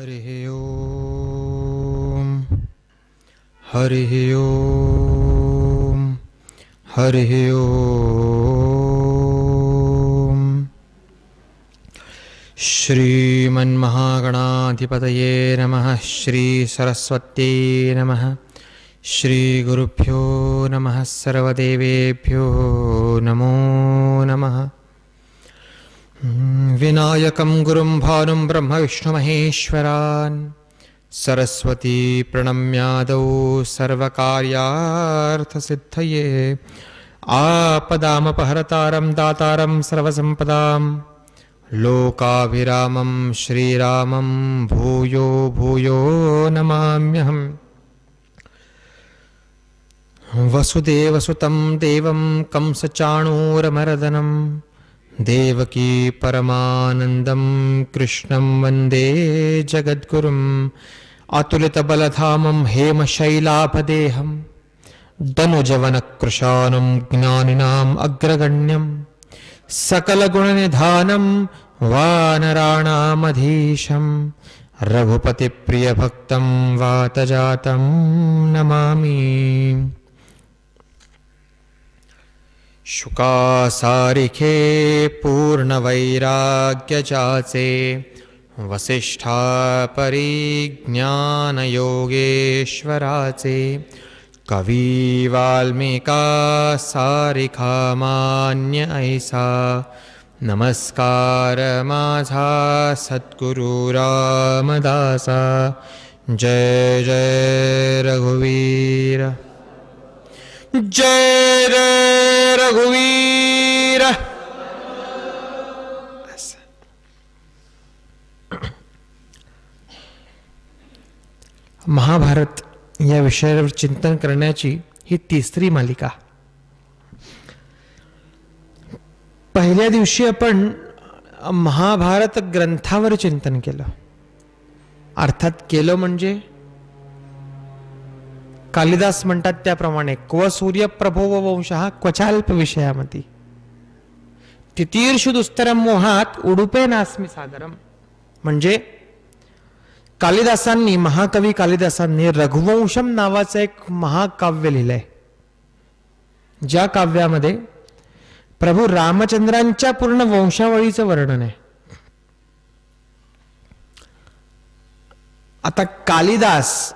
हरिः ओम हरिः ओम हरिः ओम। श्रीमन्महागणाधिपतये नमः। श्री सरस्वत्यै नमः। श्री गुरुभ्यो नमः। सर्वदेवेभ्यो नमो नमः। विनायकं गुरुं भानुं ब्रह्म विष्णु महेश्वरान् सरस्वती प्रणम्यादौ सर्वकार्यार्थसिद्धये आपदामपहरतारं दातारं सर्वसम्पदां लोकाभिरामं श्रीरामं भूयो भूयो नमाम्यहम्। वसुदेवसुतं देवं कंसचाणूरमर्दनं देवकी परमानन्दं कृष्णं वन्दे जगद्गुरुम्। अतुलितबलधामं हेमशैलाभदेहं दनुजवनकृशानं ज्ञानिनाम् अग्रगण्यं सकलगुणनिधानं वानराणामधीशं रघुपतिप्रियभक्तं वातजातं नमामि। शुकासारिखे पूर्णवैराग्यजाचे वसिष्ठा परिज्ञानयोगेश्वराचे कवी वाल्मीका सारिखा मान्य ऐसा नमस्कार माझा सद्गुरु रामदासा। जय जय रघुवीर जय जय रघुवीर। महाभारत या विषयावर चिंतन करण्याची ही तिसरी मालिका। पहिल्या दिवशी आपण महाभारत ग्रंथावर चिंतन केलं। अर्थात केलं म्हणजे कालिदास म्हणतात त्याप्रमाणे क्व सूर्य प्रभो वंशः क्वचाल्प विषयामती तितीर्षु दुस्तरम मोहात उडुपे नास्मि सागरम। म्हणजे कालिदासांनी महाकवी कालिदासांनी रघुवंशम नावाचं एक महाकाव्य लिहिलंय, ज्या काव्यामध्ये प्रभू रामचंद्रांच्या पूर्ण वंशावळीचं वर्णन आहे। आता कालिदास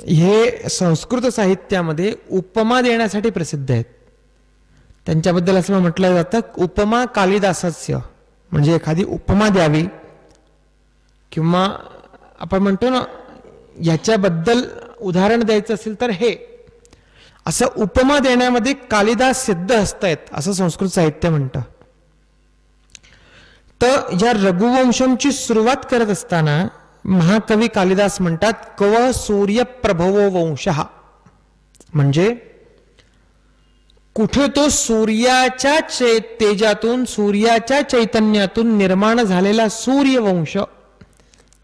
हे संस्कृत साहित्यामध्ये उपमा देण्यासाठी प्रसिद्ध आहेत। त्यांच्याबद्दल असं म्हटलं जातं उपमा कालिदासस्य, म्हणजे एखादी उपमा द्यावी किंवा आपण म्हणतो ना याच्याबद्दल उदाहरण द्यायचं असेल तर हे असं उपमा देण्यामध्ये कालिदास सिद्ध हस्त आहेत असं संस्कृत साहित्य म्हणतं। तर या रघुवंशमची सुरुवात करत असताना महाकवी कालिदास म्हणतात क्व सूर्य प्रभवो वंशः, म्हणजे कुठे तो सूर्याच्या तेजातून सूर्याच्या चैतन्यातून निर्माण झालेला सूर्यवंश।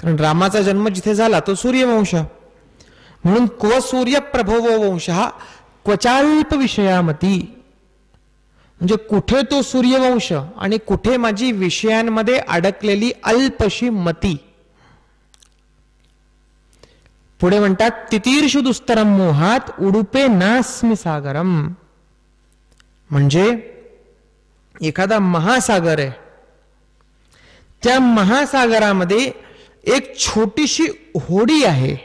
कारण रामाचा जन्म जिथे झाला तो सूर्यवंश, म्हणून क्व सूर्य प्रभवो वंशः क्वचाल्प विषयामती, म्हणजे कुठे तो सूर्यवंश आणि कुठे माझी विषयांमध्ये अडकलेली अल्पशी मती। पुढे म्हणतात तितीर्षु दुस्तरम मोहात उडुपे नास्मि सागरम, म्हणजे एखादा महासागर आहे, त्या महासागरामध्ये एक छोटीशी होडी आहे।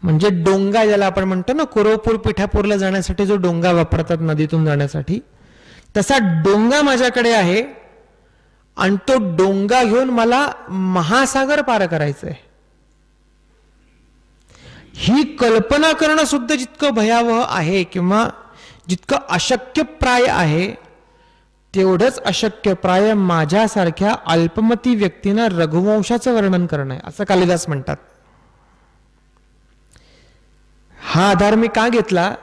म्हणजे डोंगा ज्याला आपण म्हणतो ना, कुरोपूर पिठापूरला जाण्यासाठी जो डोंगा वापरतात नदीतून जाण्यासाठी, तसा डोंगा माझ्याकडे आहे आणि तो डोंगा घेऊन मला महासागर पार करायचं आहे। ही कल्पना करणं सुद्धा जितकं भयावह आहे किंवा जितकं अशक्यप्राय आहे, तेवढंच अशक्यप्राय माझ्यासारख्या अल्पमती व्यक्तीनं रघुवंशाचं वर्णन करणं आहे असं कालिदास म्हणतात। हा आधार मी का घेतला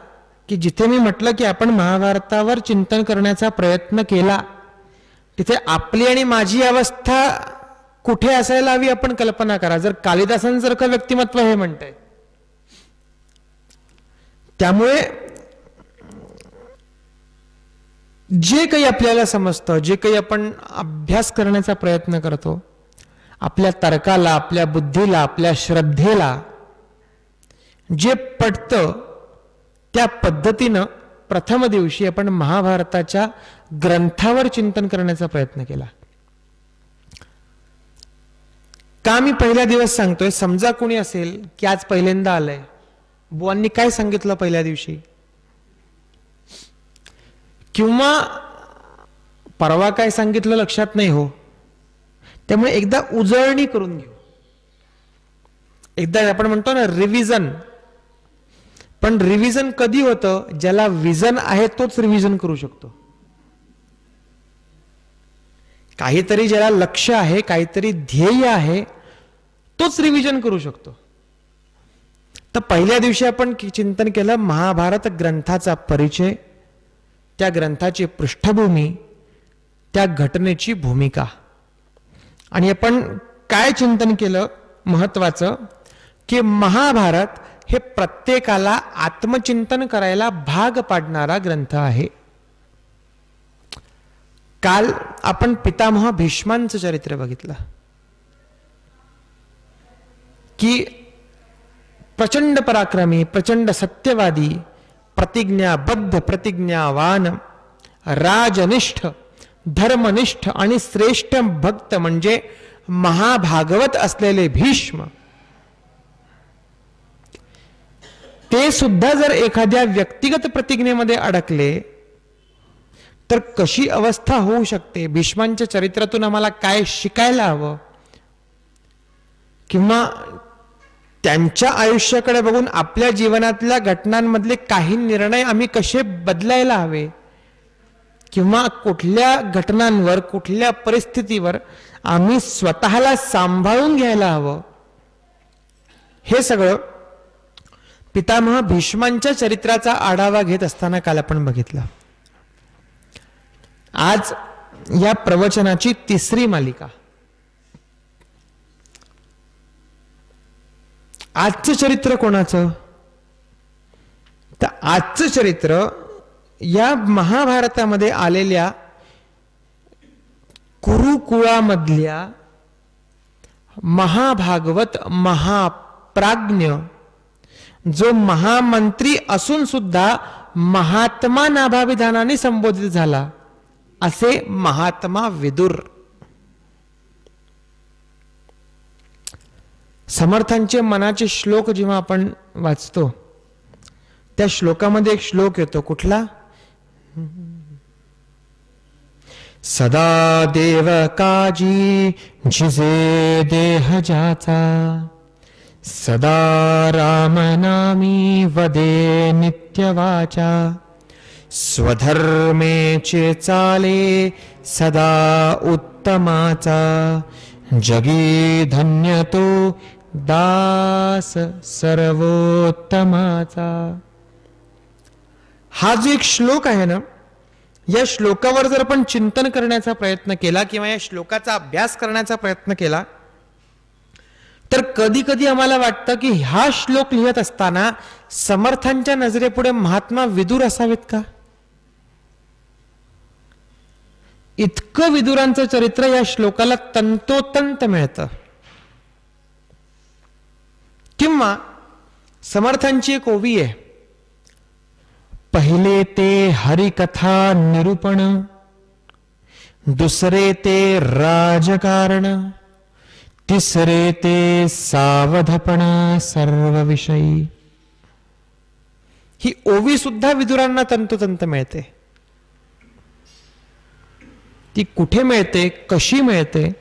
की जिथे मी म्हटलं की आपण महाभारतावर चिंतन करण्याचा प्रयत्न केला तिथे आपली आणि माझी अवस्था कुठे असायला हवी आपण कल्पना करा। जर कालिदासांसारखं व्यक्तिमत्व हे म्हणतंय, त्यामुळे जे काही आपल्याला समजतं, जे काही आपण अभ्यास करण्याचा प्रयत्न करतो, आपल्या तर्काला, आपल्या बुद्धीला, आपल्या श्रद्धेला जे पटतं त्या पद्धतीनं प्रथम दिवशी आपण महाभारताच्या ग्रंथावर चिंतन करण्याचा प्रयत्न केला. का मी पहिला दिवस सांगतोय? समजा कोणी असेल की आज पहिल्यांदा आलंय, बुवांनी काय सांगितलं पहिल्या दिवशी, किंवा परवा काय सांगितलं लक्षात नाही हो, त्यामुळे एकदा उजळणी करून घेऊ. एकदा आपण म्हणतो ना रिव्हिजन. पण रिव्हिजन कधी होतं? ज्याला विजन आहे तोच रिव्हिजन करू शकतो. काहीतरी ज्याला लक्ष आहे, काहीतरी ध्येय आहे, तोच रिव्हिजन करू शकतो. तर पहिल्या दिवशी आपण चिंतन केलं महाभारत ग्रंथाचा परिचय, त्या ग्रंथाची पृष्ठभूमी, त्या घटनेची भूमिका. आणि आपण काय चिंतन केलं महत्वाचं, की महाभारत हे प्रत्येकाला आत्मचिंतन करायला भाग पाडणारा ग्रंथ आहे. काल आपण पितामह भीष्मांचं चरित्र बघितलं की प्रचंड पराक्रमी, प्रचंड सत्यवादी, प्रतिज्ञाबद्ध, प्रतिज्ञावान, राजनिष्ठ, धर्मनिष्ठ आणि श्रेष्ठ भक्त म्हणजे महाभागवत असलेले भीष्म, ते सुद्धा जर एखाद्या व्यक्तिगत प्रतिज्ञेमध्ये अडकले तर कशी अवस्था होऊ शकते? भीष्मांच्या चरित्रातून आम्हाला काय शिकायला हवं, किंवा त्यांच्या आयुष्याकडे बघून आपल्या जीवनातल्या घटनांमधले काही निर्णय आम्ही कसे बदलायला हवे, किंवा कुठल्या घटनांवर, कुठल्या परिस्थितीवर आम्ही स्वतःला सांभाळून घ्यायला हवं, हे सगळं पितामह भीष्मांच्या चरित्राचा आढावा घेत असताना काल आपण बघितलं. आज या प्रवचनाची तिसरी मालिका. आजचं चरित्र कोणाचं? तर आजचं चरित्र या महाभारतामध्ये आलेल्या कुरुकुळामधल्या महाभागवत, महाप्राज्ञ, जो महामंत्री असून सुद्धा महात्मा नाभाविधानाने संबोधित झाला, असे महात्मा विदुर. समर्थांचे मनाचे श्लोक जेव्हा आपण वाचतो, त्या श्लोकामध्ये एक श्लोक येतो, कुठला? सदा देव काजी झिजे देह जाचा, सदा रामनामी वदे नित्यवाचा, स्वधर्मेचे चाले सदा उत्तमाचा, जगी धन्य तो दास सर्वोत्तमाचा. हा जो एक श्लोक आहे ना, या श्लोकावर जर आपण चिंतन करण्याचा प्रयत्न केला किंवा या श्लोकाचा अभ्यास करण्याचा प्रयत्न केला तर कधी कधी आम्हाला वाटतं की हा श्लोक लिहित असताना समर्थांच्या नजरेपुढे महात्मा विदुर असावेत का? इतकं विदुरांचं चरित्र या श्लोकाला तंतोतंत मिळतं. किंवा समर्थांची एक ओवी आहे, पहिले ते हरिकथा निरूपण, दुसरे ते राजकारण, तिसरे ते सावधपण सर्व विषयी. ही ओवी सुद्धा विदुरांना तंतोतंत मिळते. ती कुठे मिळते, कशी मिळते,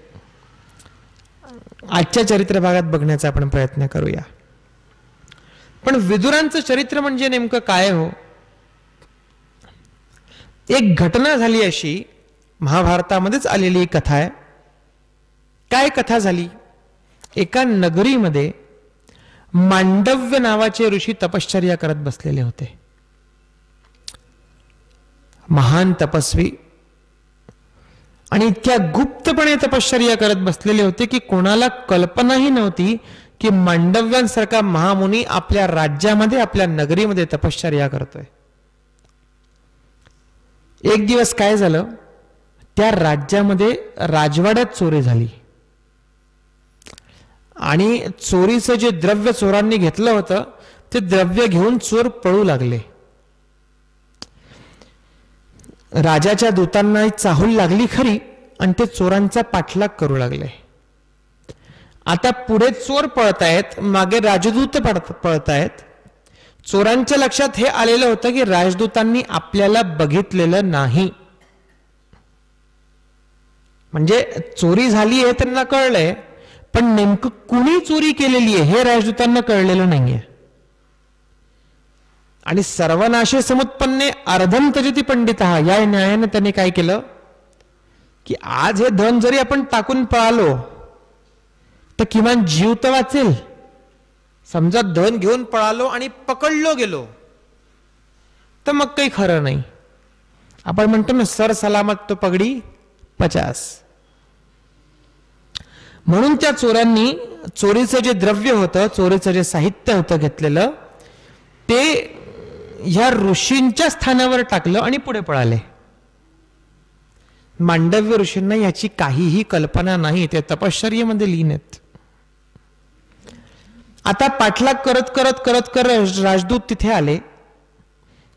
आजच्या चरित्र भागात बघण्याचा आपण प्रयत्न करूया. पण विदुरांचं चरित्र म्हणजे नेमकं काय हो? एक घटना झाली अशी, महाभारतामध्येच आलेली एक कथा आहे. काय कथा झाली? एका नगरीमध्ये मांडव्य नावाचे ऋषी तपश्चर्या करत बसलेले होते. महान तपस्वी, आणि इतक्या गुप्तपणे तपश्चर्या करत बसलेले होते की कोणाला कल्पनाही नव्हती की मांडव्यांसारखा महामुनी आपल्या राज्यामध्ये, आपल्या नगरीमध्ये तपश्चर्या करतोय. एक दिवस काय झालं, त्या राज्यामध्ये राजवाड्यात चोरी झाली. आणि चोरीचं जे द्रव्य चोरांनी घेतलं होतं ते द्रव्य घेऊन चोर पळू लागले. राजाच्या दूतांना चाहूल लागली खरी आणि ते चोरांचा पाठलाग करू लागले. आता पुढे चोर पळतायत, मागे राजदूत पळतायत. चोरांच्या लक्षात हे आलेलं होतं की राजदूतांनी आपल्याला बघितलेलं नाही. म्हणजे चोरी झाली आहे त्यांना कळलंय, पण नेमकं कुणी चोरी केलेली आहे हे राजदूतांना कळलेलं नाहीये. आणि सर्वनाशे समुत्पन्ने अर्धम त्यजति पंडितः या न्यायाने त्यांनी काय केलं की आज हे धन जरी आपण टाकून पळालो तर किमान जीव तर वाचेल. समजा धन घेऊन पळालो आणि पकडलो गेलो तर मग काही खरं नाही. आपण म्हणतो ना सर सलामत तो पगडी 50. म्हणून त्या चोरांनी चोरीचं जे द्रव्य होतं, चोरीचं जे साहित्य होतं घेतलेलं, ते ह्या ऋषींच्या स्थानावर टाकलं आणि पुढे पळाले. मांडव्य ऋषींना याची काहीही कल्पना नाही, ते तपश्चर्येमध्ये लीन आहेत. आता पाठलाग करत करत करत करत राजदूत तिथे आले.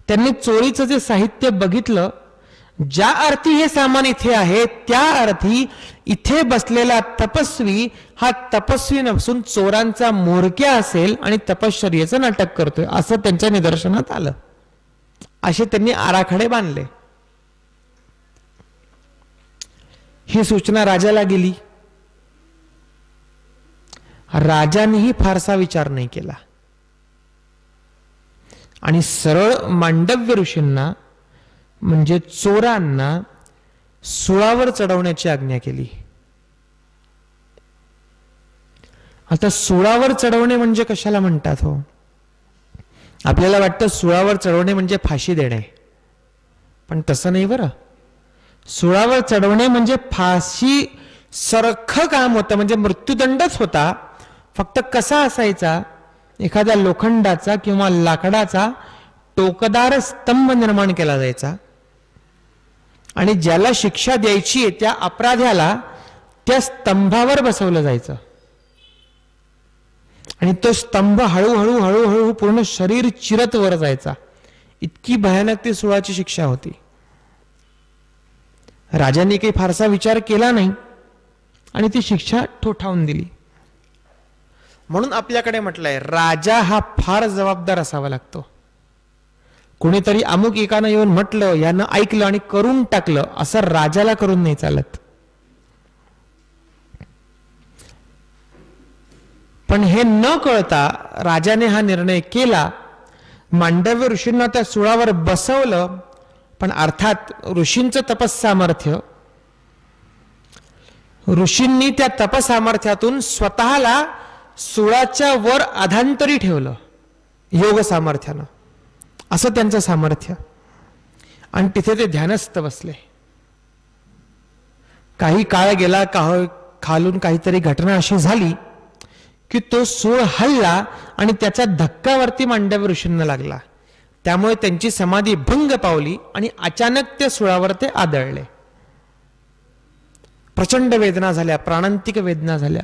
त्यांनी चोरीचं जे साहित्य बघितलं. ज्या अर्थी हे सामान इथे आहे त्या अर्थी इथे बसलेला तपस्वी हा तपस्वी नसून चोरांचा म्होरक्या असेल आणि तपश्चर्येचं नाटक करतोय असं त्यांच्या निदर्शनात आलं. असे त्यांनी आराखडे बांधले. ही सूचना राजाला गेली. राजानेही फारसा विचार नाही केला आणि सरळ मांडव्य ऋषींना म्हणजे चोरांना सुळावर चढवण्याची आज्ञा केली. आता सुळावर चढवणे म्हणजे कशाला म्हणतात हो? आपल्याला वाटतं सुळावर चढवणे म्हणजे फाशी देणे, पण तसं नाही बरं. सुळावर चढवणे म्हणजे फाशी सारखं काम होतं, म्हणजे मृत्यूदंडच होता. फक्त कसा असायचा? एखाद्या लोखंडाचा किंवा लाकडाचा टोकदार स्तंभ निर्माण केला जायचा आणि ज्याला शिक्षा द्यायची आहे त्या अपराध्याला त्या स्तंभावर बसवलं जायचं आणि तो स्तंभ हळूहळू हळूहळू पूर्ण शरीर चिरत वर जायचा. इतकी भयानक ती सुळाची शिक्षा होती. राजांनी काही फारसा विचार केला नाही आणि ती शिक्षा ठोठावून दिली. म्हणून आपल्याकडे म्हटलंय राजा हा फार जबाबदार असावा लागतो. कोणीतरी अमुक एकानं येऊन म्हटलं, यानं ऐकलं आणि करून टाकलं, असं राजाला करून नाही चालत. पण हे न कळता राजाने हा निर्णय केला. मांडव्य ऋषींना त्या सुळावर बसवलं, पण अर्थात ऋषींचं तपस्सामर्थ्य, ऋषींनी त्या तपसामर्थ्यातून स्वतःला सुळाच्या वर अधांतरी ठेवलं योग सामर्थ्यानं, असं त्यांचं सामर्थ्य. आणि तिथे ते ध्यानस्थ बसले. काही काळ गेला, खालून काहीतरी घटना अशी झाली की तो सूळ हलला आणि त्याचा धक्कावरती मांडव्य ऋषींना लागला. त्यामुळे त्यांची समाधी भंग पावली आणि अचानक त्या सुळावर ते आदळले. प्रचंड वेदना झाल्या, प्राणांतिक वेदना झाल्या.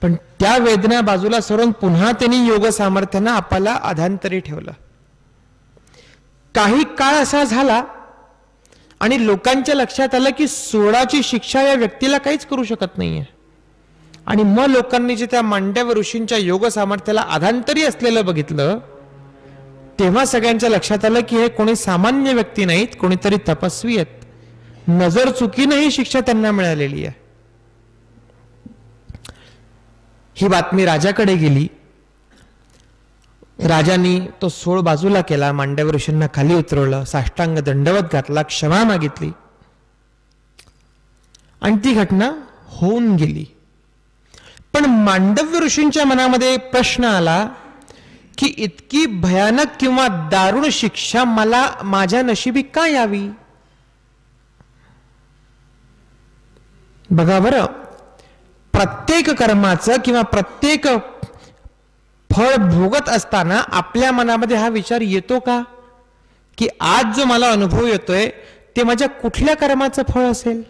पण त्या वेदना बाजूला सोडून पुन्हा त्यांनी योग सामर्थ्यानं आपल्याला अधांतरी ठेवलं. काही काळ असा झाला आणि लोकांच्या लक्षात आलं की सूळाची शिक्षा या व्यक्तीला काहीच करू शकत नाहीये. आणि मग लोकांनी जे त्या मांडव्य ऋषींच्या योग सामर्थ्याला अधांतरी असलेलं बघितलं, तेव्हा सगळ्यांच्या लक्षात आलं की हे कोणी सामान्य व्यक्ती नाहीत, कोणीतरी तपस्वी आहेत. नजर चुकीनंही शिक्षा त्यांना मिळालेली आहे. ही बातमी राजाकडे गेली. राजांनी तो सूळ बाजूला केला, मांडव्य ऋषींना खाली उतरवलं, साष्टांग दंडवत घातला, क्षमा मागितली आणि ती घटना होऊन गेली. पण मांडव्य ऋषींच्या मनामध्ये प्रश्न आला की इतकी भयानक किंवा दारुण शिक्षा मला माझ्या नशिबी का यावी? बघा बरं, प्रत्येक कर्माचं किंवा प्रत्येक फळ भोगत असताना आपल्या मनामध्ये हा विचार येतो का की आज जो मला अनुभव येतोय ते माझ्या कुठल्या कर्माचं फळ असेल?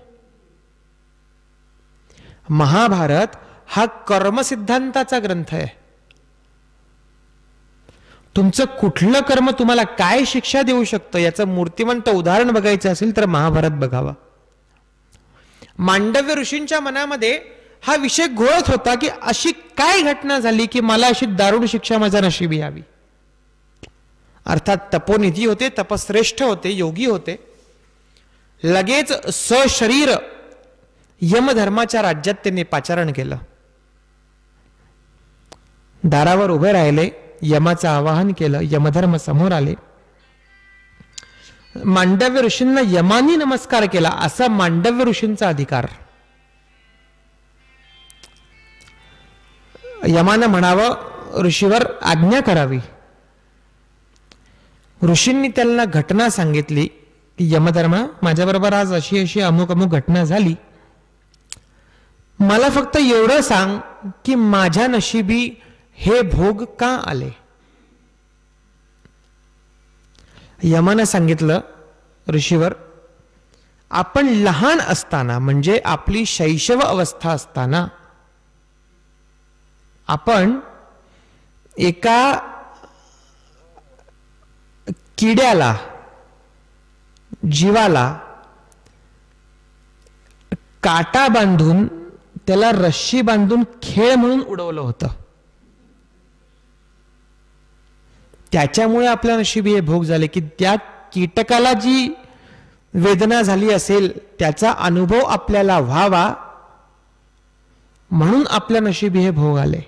महाभारत हा कर्मसिद्धांताचा ग्रंथ आहे. तुमचं कुठलं कर्म तुम्हाला काय शिक्षा देऊ शकतं याचं मूर्तिमंत उदाहरण बघायचं असेल तर महाभारत बघावा. मांडव्य ऋषींच्या मनामध्ये हा विषय घोळत होता की अशी काय घटना झाली की मला अशी दारुण शिक्षा माझ्या नशिबी यावी. अर्थात तपोनिधी होते, तपश्रेष्ठ होते, योगी होते. लगेच सशरीर यमधर्माच्या राज्यात त्यांनी पाचारण केलं. दारावर उभे राहिले, यमाचं आवाहन केलं, यमधर्म समोर आले. मांडव्य ऋषींना यमानी नमस्कार केला असा मांडव्य ऋषींचा अधिकार. यमानं म्हणावं ऋषीवर आज्ञा करावी. ऋषींनी त्यांना घटना सांगितली की यमधर्मा, माझ्याबरोबर आज अशी अशी अमुक अमुक घटना झाली, मला फक्त एवढं सांग की माझ्या नशिबी हे भोग का आले. यमानं सांगितलं ऋषीवर, आपण लहान असताना म्हणजे आपली शैशव अवस्था असताना आपण एका किड्याला, जीवाला काटा बांधून त्याला रश्शी बांधून खेळ म्हणून उडवलं होतं. त्याच्यामुळे आपल्या नशिबी हे भोग झाले की त्या कीटकाला जी वेदना झाली असेल त्याचा अनुभव आपल्याला व्हावा म्हणून आपल्या नशिबी हे भोग आले.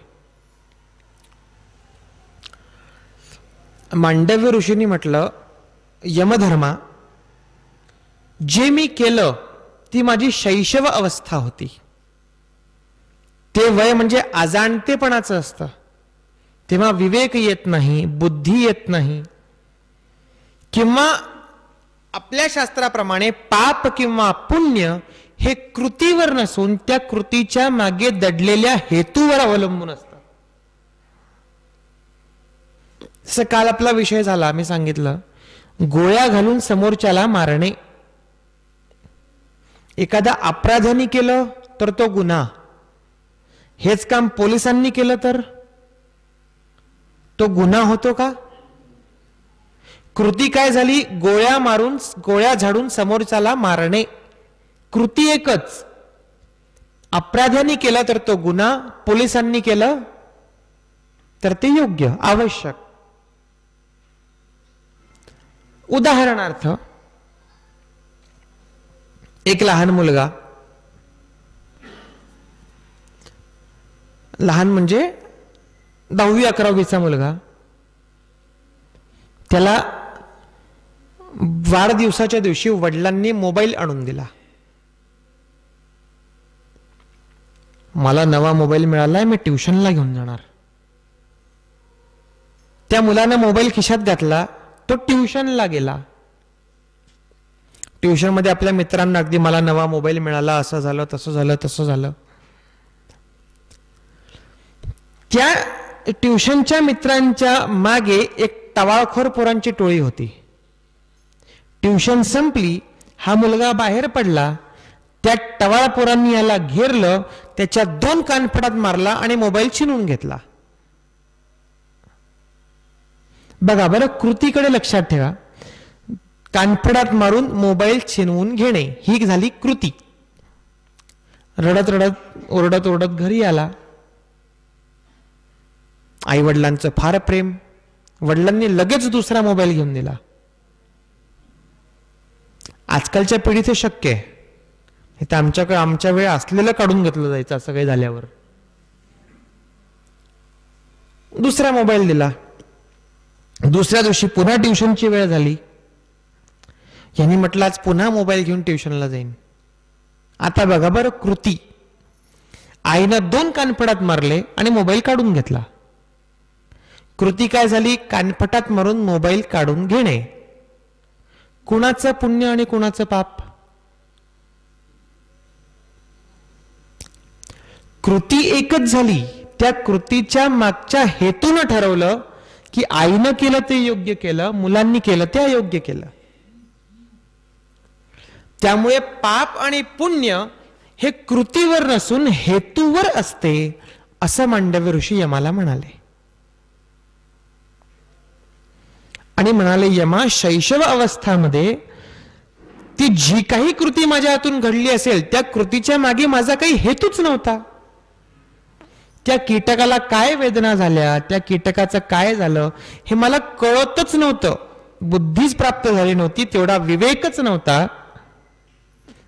मांडव्य ऋषींनी म्हटलं, यमधर्मा, जे मी केलं ती माझी शैशव अवस्था होती. ते वय म्हणजे अजाणतेपणाचं असतं. तेव्हा विवेक येत नाही, बुद्धी येत नाही, किंवा आपल्या शास्त्राप्रमाणे पाप किंवा पुण्य हे कृतीवर नसून त्या कृतीच्या मागे दडलेल्या हेतूवर अवलंबून असतं. जसं काल आपला विषय झाला, मी सांगितलं, गोळ्या घालून समोरच्याला मारणे. एखादा अपराध्याने केलं तर तो गुन्हा. हेच काम पोलिसांनी केलं तर तो गुन्हा होतो का? कृती काय झाली? गोळ्या मारून, गोळ्या झाडून समोरच्याला मारणे. कृती एकच. अपराध्याने केलं तर तो गुन्हा, पोलिसांनी केलं तर ते योग्य, आवश्यक. उदाहरणार्थ, एक लहान मुलगा, लहान म्हणजे 10वी-11वीचा मुलगा, त्याला वाढदिवसाच्या दिवशी वडिलांनी मोबाईल आणून दिला. मला नवा मोबाईल मिळालाय, मी ट्युशनला घेऊन जाणार. त्या मुलानं मोबाईल खिशात घातला, तो ट्युशनला गेला. ट्युशन मध्ये आपल्या मित्रांना अगदी मला नवा मोबाईल मिळाला, असं झालं, तसं झालं, तसं झालं. त्या ट्युशनच्या मित्रांच्या मागे एक टवाळखोर पोरांची टोळी होती. ट्युशन संपली, हा मुलगा बाहेर पडला, त्या टवाळ पोरांनी याला घेरलं, त्याच्या 2 कानफडात मारला आणि मोबाईल छिनून घेतला. बघा बरं, कृतीकडे लक्षात ठेवा. कानफडात मारून मोबाईल छिनवून घेणे ही झाली कृती. रडत रडत, ओरडत ओरडत घरी आला. आई वडिलांचं फार प्रेम, वडिलांनी लगेच दुसरा मोबाईल घेऊन दिला. आजकालच्या पिढीत हे शक्य आहे. हे तर आमच्याकडे आमच्या वेळ असलेलं काढून घेतलं जायचं. असं काही झाल्यावर दुसरा मोबाईल दिला. दुसऱ्या दिवशी पुन्हा ट्युशनची वेळ झाली. यांनी म्हटलं आज पुन्हा मोबाईल घेऊन ट्युशनला जाईन. आता बघा बरं, कृती. आईनं 2 कानफडात मारले आणि मोबाईल काढून घेतला. कृती काय झाली? कानफटात मारून मोबाईल काढून घेणे. कुणाचं पुण्य आणि कुणाचं पाप? कृती एकच झाली. त्या कृतीच्या मागच्या हेतून ठरवलं की आईनं केलं ते योग्य केलं, मुलांनी केलं ते अयोग्य केलं. त्यामुळे पाप आणि पुण्य हे कृतीवर नसून हेतूवर असते, असं मांडव्य ऋषी यमाला म्हणाले. आणि म्हणाले, यमा, शैशव अवस्थामध्ये ती जी काही कृती माझ्या हातून घडली असेल त्या कृतीच्या मागे माझा काही हेतूच नव्हता. त्या कीटकाला काय वेदना झाल्या, त्या कीटकाचं काय झालं हे मला कळतच नव्हतं. बुद्धीच प्राप्त झाली नव्हती, तेवढा विवेकच नव्हता.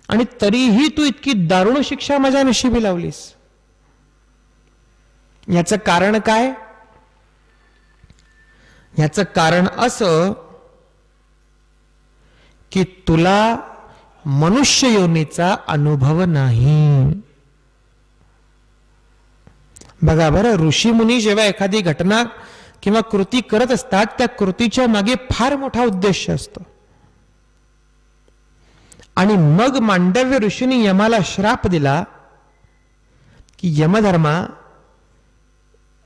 आणि तरीही तू इतकी दारुण शिक्षा माझ्या नशिबी लावलीस. याचं कारण काय? याचं कारण असं की तुला मनुष्य योनीचा अनुभव नाही. बघा बरं, ऋषी मुनी जेव्हा एखादी घटना किंवा कृती करत असतात त्या कृतीच्या मागे फार मोठा उद्देश असतो. आणि मग मांडव्य ऋषींनी यमाला श्राप दिला की यमधर्मा,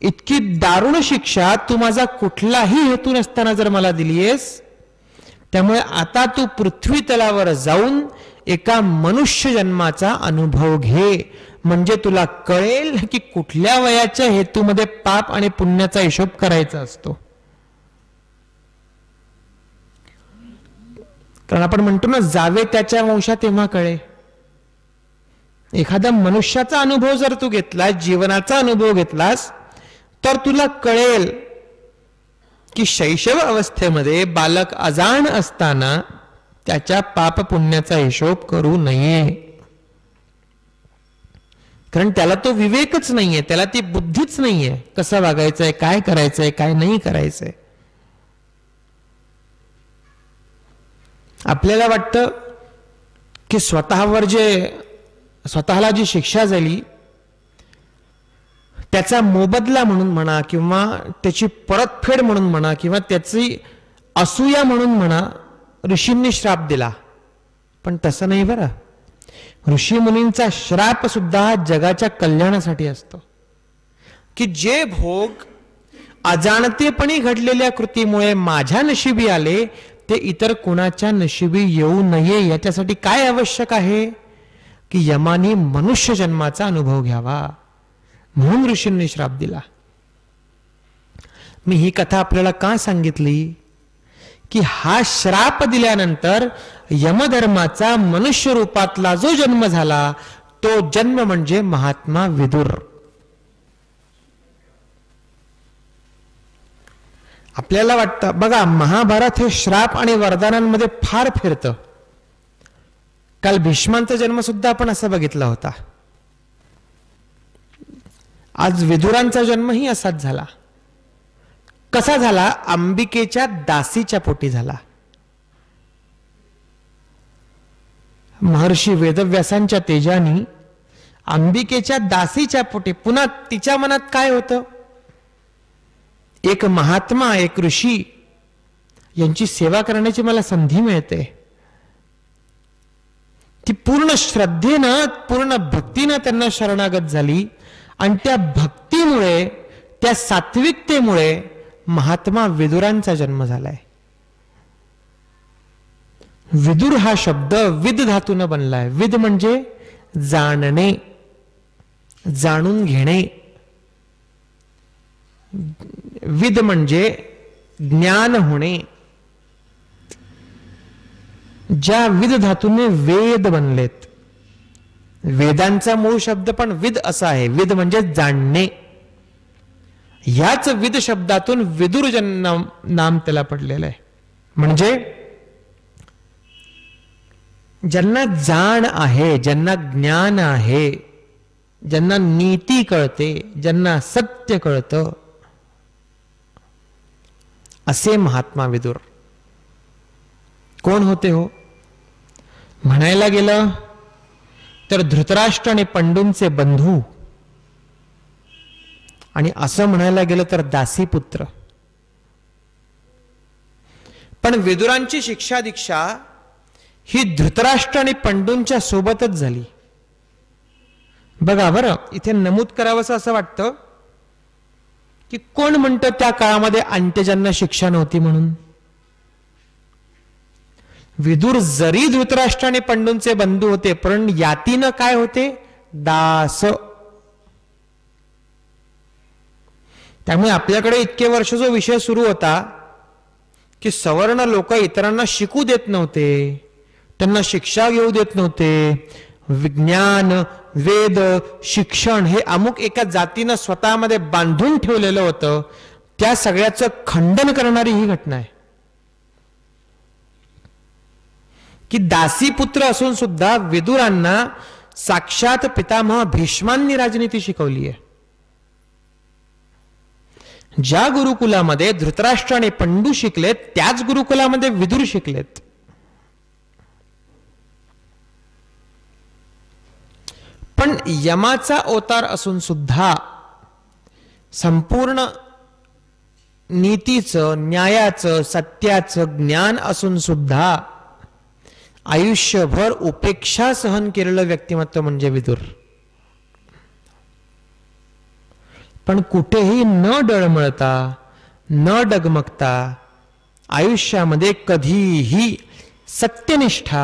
इतकी दारुण शिक्षा तू माझा कुठलाही हेतू नसताना जर मला दिलीयस, त्यामुळे आता तू पृथ्वी तलावर जाऊन एका मनुष्य जन्माचा अनुभव घे, म्हणजे तुला कळेल की कुठल्या वयाच्या हेतूमध्ये पाप आणि पुण्याचा हिशोब करायचा असतो. कारण आपण म्हणतो ना, जावे त्याच्या वंशात तेव्हा कळे. एखाद्या मनुष्याचा अनुभव जर तू घेतलास, जीवनाचा अनुभव घेतलास, तर तुला कळेल की शैशव अवस्थेमध्ये बालक अजाण असताना त्याच्या पाप पुण्याचा हिशोब करू नये. कारण त्याला तो विवेकच नाहीये, त्याला ती बुद्धीच नाहीये, कसं वागायचंय, काय करायचंय, काय नाही करायचंय. आपल्याला वाटतं की स्वतःला जी शिक्षा झाली त्याचा मोबदला म्हणून म्हणा, किंवा त्याची परतफेड म्हणून म्हणा, किंवा त्याची असूया म्हणून म्हणा, ऋषींनी श्राप दिला. पण तसं नाही बरं. ऋषी मुनींचा श्राप सुद्धा जगाच्या कल्याणासाठी असतो. की जे भोग अजाणतेपणी घडलेल्या कृतीमुळे माझ्या नशिबी आले ते इतर कोणाच्या नशिबी येऊ नये, याच्यासाठी काय आवश्यक आहे की यमानी मनुष्य जन्माचा अनुभव घ्यावा. म्हणून ऋषींनी श्राप दिला. मी ही कथा आपल्याला का सांगितली की हा श्राप दिल्यानंतर यमधर्माचा मनुष्य रूपातला जो जन्म झाला तो जन्म म्हणजे महात्मा विदुर. आपल्याला वाटतं बघा, महाभारत हे श्राप आणि वरदानांमध्ये फार फिरतं. काल भीष्मांचा जन्म सुद्धा आपण असा बघितला होता. आज विदुरांचा जन्मही असाच झाला. कसा झाला? अंबिकेच्या दासीच्या पोटी झाला. महर्षी वेदव्यासांच्या तेजानी अंबिकेच्या दासीच्या पोटी. पुन्हा तिच्या मनात काय होतं? एक महात्मा, एक ऋषी यांची सेवा करण्याची मला संधी मिळते. ती पूर्ण श्रद्धेनं, पूर्ण भक्तीनं त्यांना शरणागत झाली. आणि त्या भक्तीमुळे, त्या सात्विकतेमुळे महात्मा विदुरांचा जन्म झालाय. विदुर हा शब्द विद धातून बनलाय. विद म्हणजे जाणणे, जाणून घेणे. विद म्हणजे ज्ञान होणे. ज्या विद धातूने वेद बनलेत. वेदांचा मूळ शब्द पण विद असा आहे. विद म्हणजे जाणणे. याच विद शब्दातून विदुर नाम त्याला पडलेलं आहे. म्हणजे ज्यांना जाण आहे, ज्यांना ज्ञान आहे, ज्यांना नीती कळते, ज्यांना सत्य कळतं, असे महात्मा विदुर. कोण होते हो? म्हणायला गेलं तर धृतराष्ट्र आणि पंडूंचे बंधू, आणि असं म्हणायला गेलं तर दासीपुत्र. पण विदुरांची शिक्षा दीक्षा ही धृतराष्ट्र आणि पंडूंच्या सोबतच झाली. बघा बरं, इथे नमूद करावंसं असं वाटतं की कोण म्हणतं त्या काळामध्ये अंत्यजांना शिक्षा नव्हती म्हणून? विदुर जरी धृतराष्ट्र आणि पंडूंचे बंधू होते, पण यातीनं काय होते? दास. त्यामुळे आपल्याकडे इतके वर्ष जो विषय सुरू होता की सवर्ण लोक इतरांना शिकू देत नव्हते, त्यांना शिक्षा घेऊ देत नव्हते, विज्ञान, वेद, शिक्षण हे अमुक एका जातीनं स्वतःमध्ये बांधून ठेवलेलं होतं, त्या सगळ्याचं खंडन करणारी ही घटना आहे की दासीपुत्र असून सुद्धा विदुरांना साक्षात पितामह भीष्मांनी राजनीती शिकवली आहे. ज्या गुरुकुलामध्ये धृतराष्ट्र आणि पंडू शिकलेत, त्याच गुरुकुलामध्ये विदुर शिकलेत. पण यमाचा अवतार असून सुद्धा, संपूर्ण नीतीचं, न्यायाचं, सत्याचं ज्ञान असून सुद्धा आयुष्यभर उपेक्षा सहन केलेलं व्यक्तिमत्व म्हणजे विदुर. पण कुठेही न डळमळता, न डगमगता, आयुष्यामध्ये कधीही सत्यनिष्ठा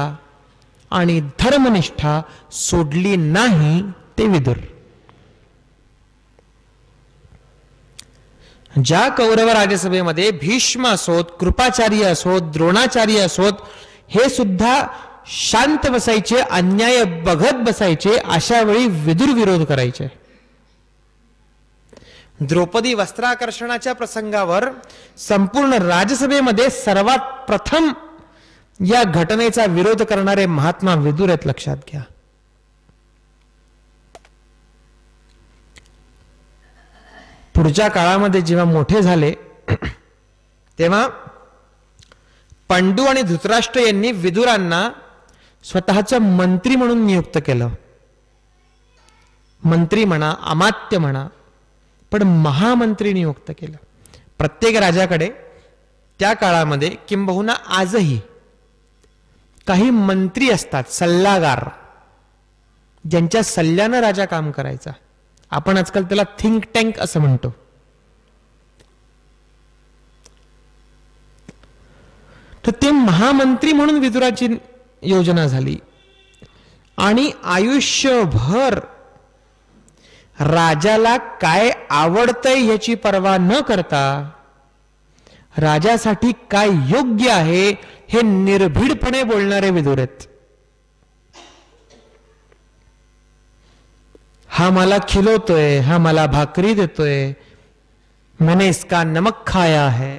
आणि धर्मनिष्ठा सोडली नाही ते विदुर. ज्या कौरव राजसभेमध्ये भीष्म असोत, कृपाचार्य असोत, द्रोणाचार्य असोत, हे सुद्धा शांत बसायचे, अन्याय बघत बसायचे, अशा वेळी विदुर विरोध करायचे. द्रौपदी वस्त्राकर्षणाच्या प्रसंगावर संपूर्ण राजसभेमध्ये सर्वात प्रथम या घटनेचा विरोध करणारे महात्मा विदुर आहेत, लक्षात घ्या. पुढच्या काळामध्ये जेव्हा मोठे झाले तेव्हा पंडू आणि धृतराष्ट्र यांनी विदुरांना स्वतःचं मंत्री म्हणून नियुक्त केलं. मंत्री म्हणा, अमात्य म्हणा, पण महामंत्री नियुक्त केलं. प्रत्येक राजाकडे त्या काळामध्ये किंबहुना आजही काही मंत्री असतात, सल्लागार, ज्यांच्या सल्ल्यानं राजा काम करायचा. आपण आजकाल त्याला थिंक टँक असं म्हणतो. तर ते महामंत्री म्हणून विदुराची योजना झाली आणि आयुष्यभर राजाला काय आवडतंय याची पर्वा न करता, राजासाठी काय योग्य आहे हे निर्भीडपणे बोलणारे विदुर आहेत. हा मला खिलवतोय, हा मला भाकरी देतोय, मैंने इसका नमक खाया है,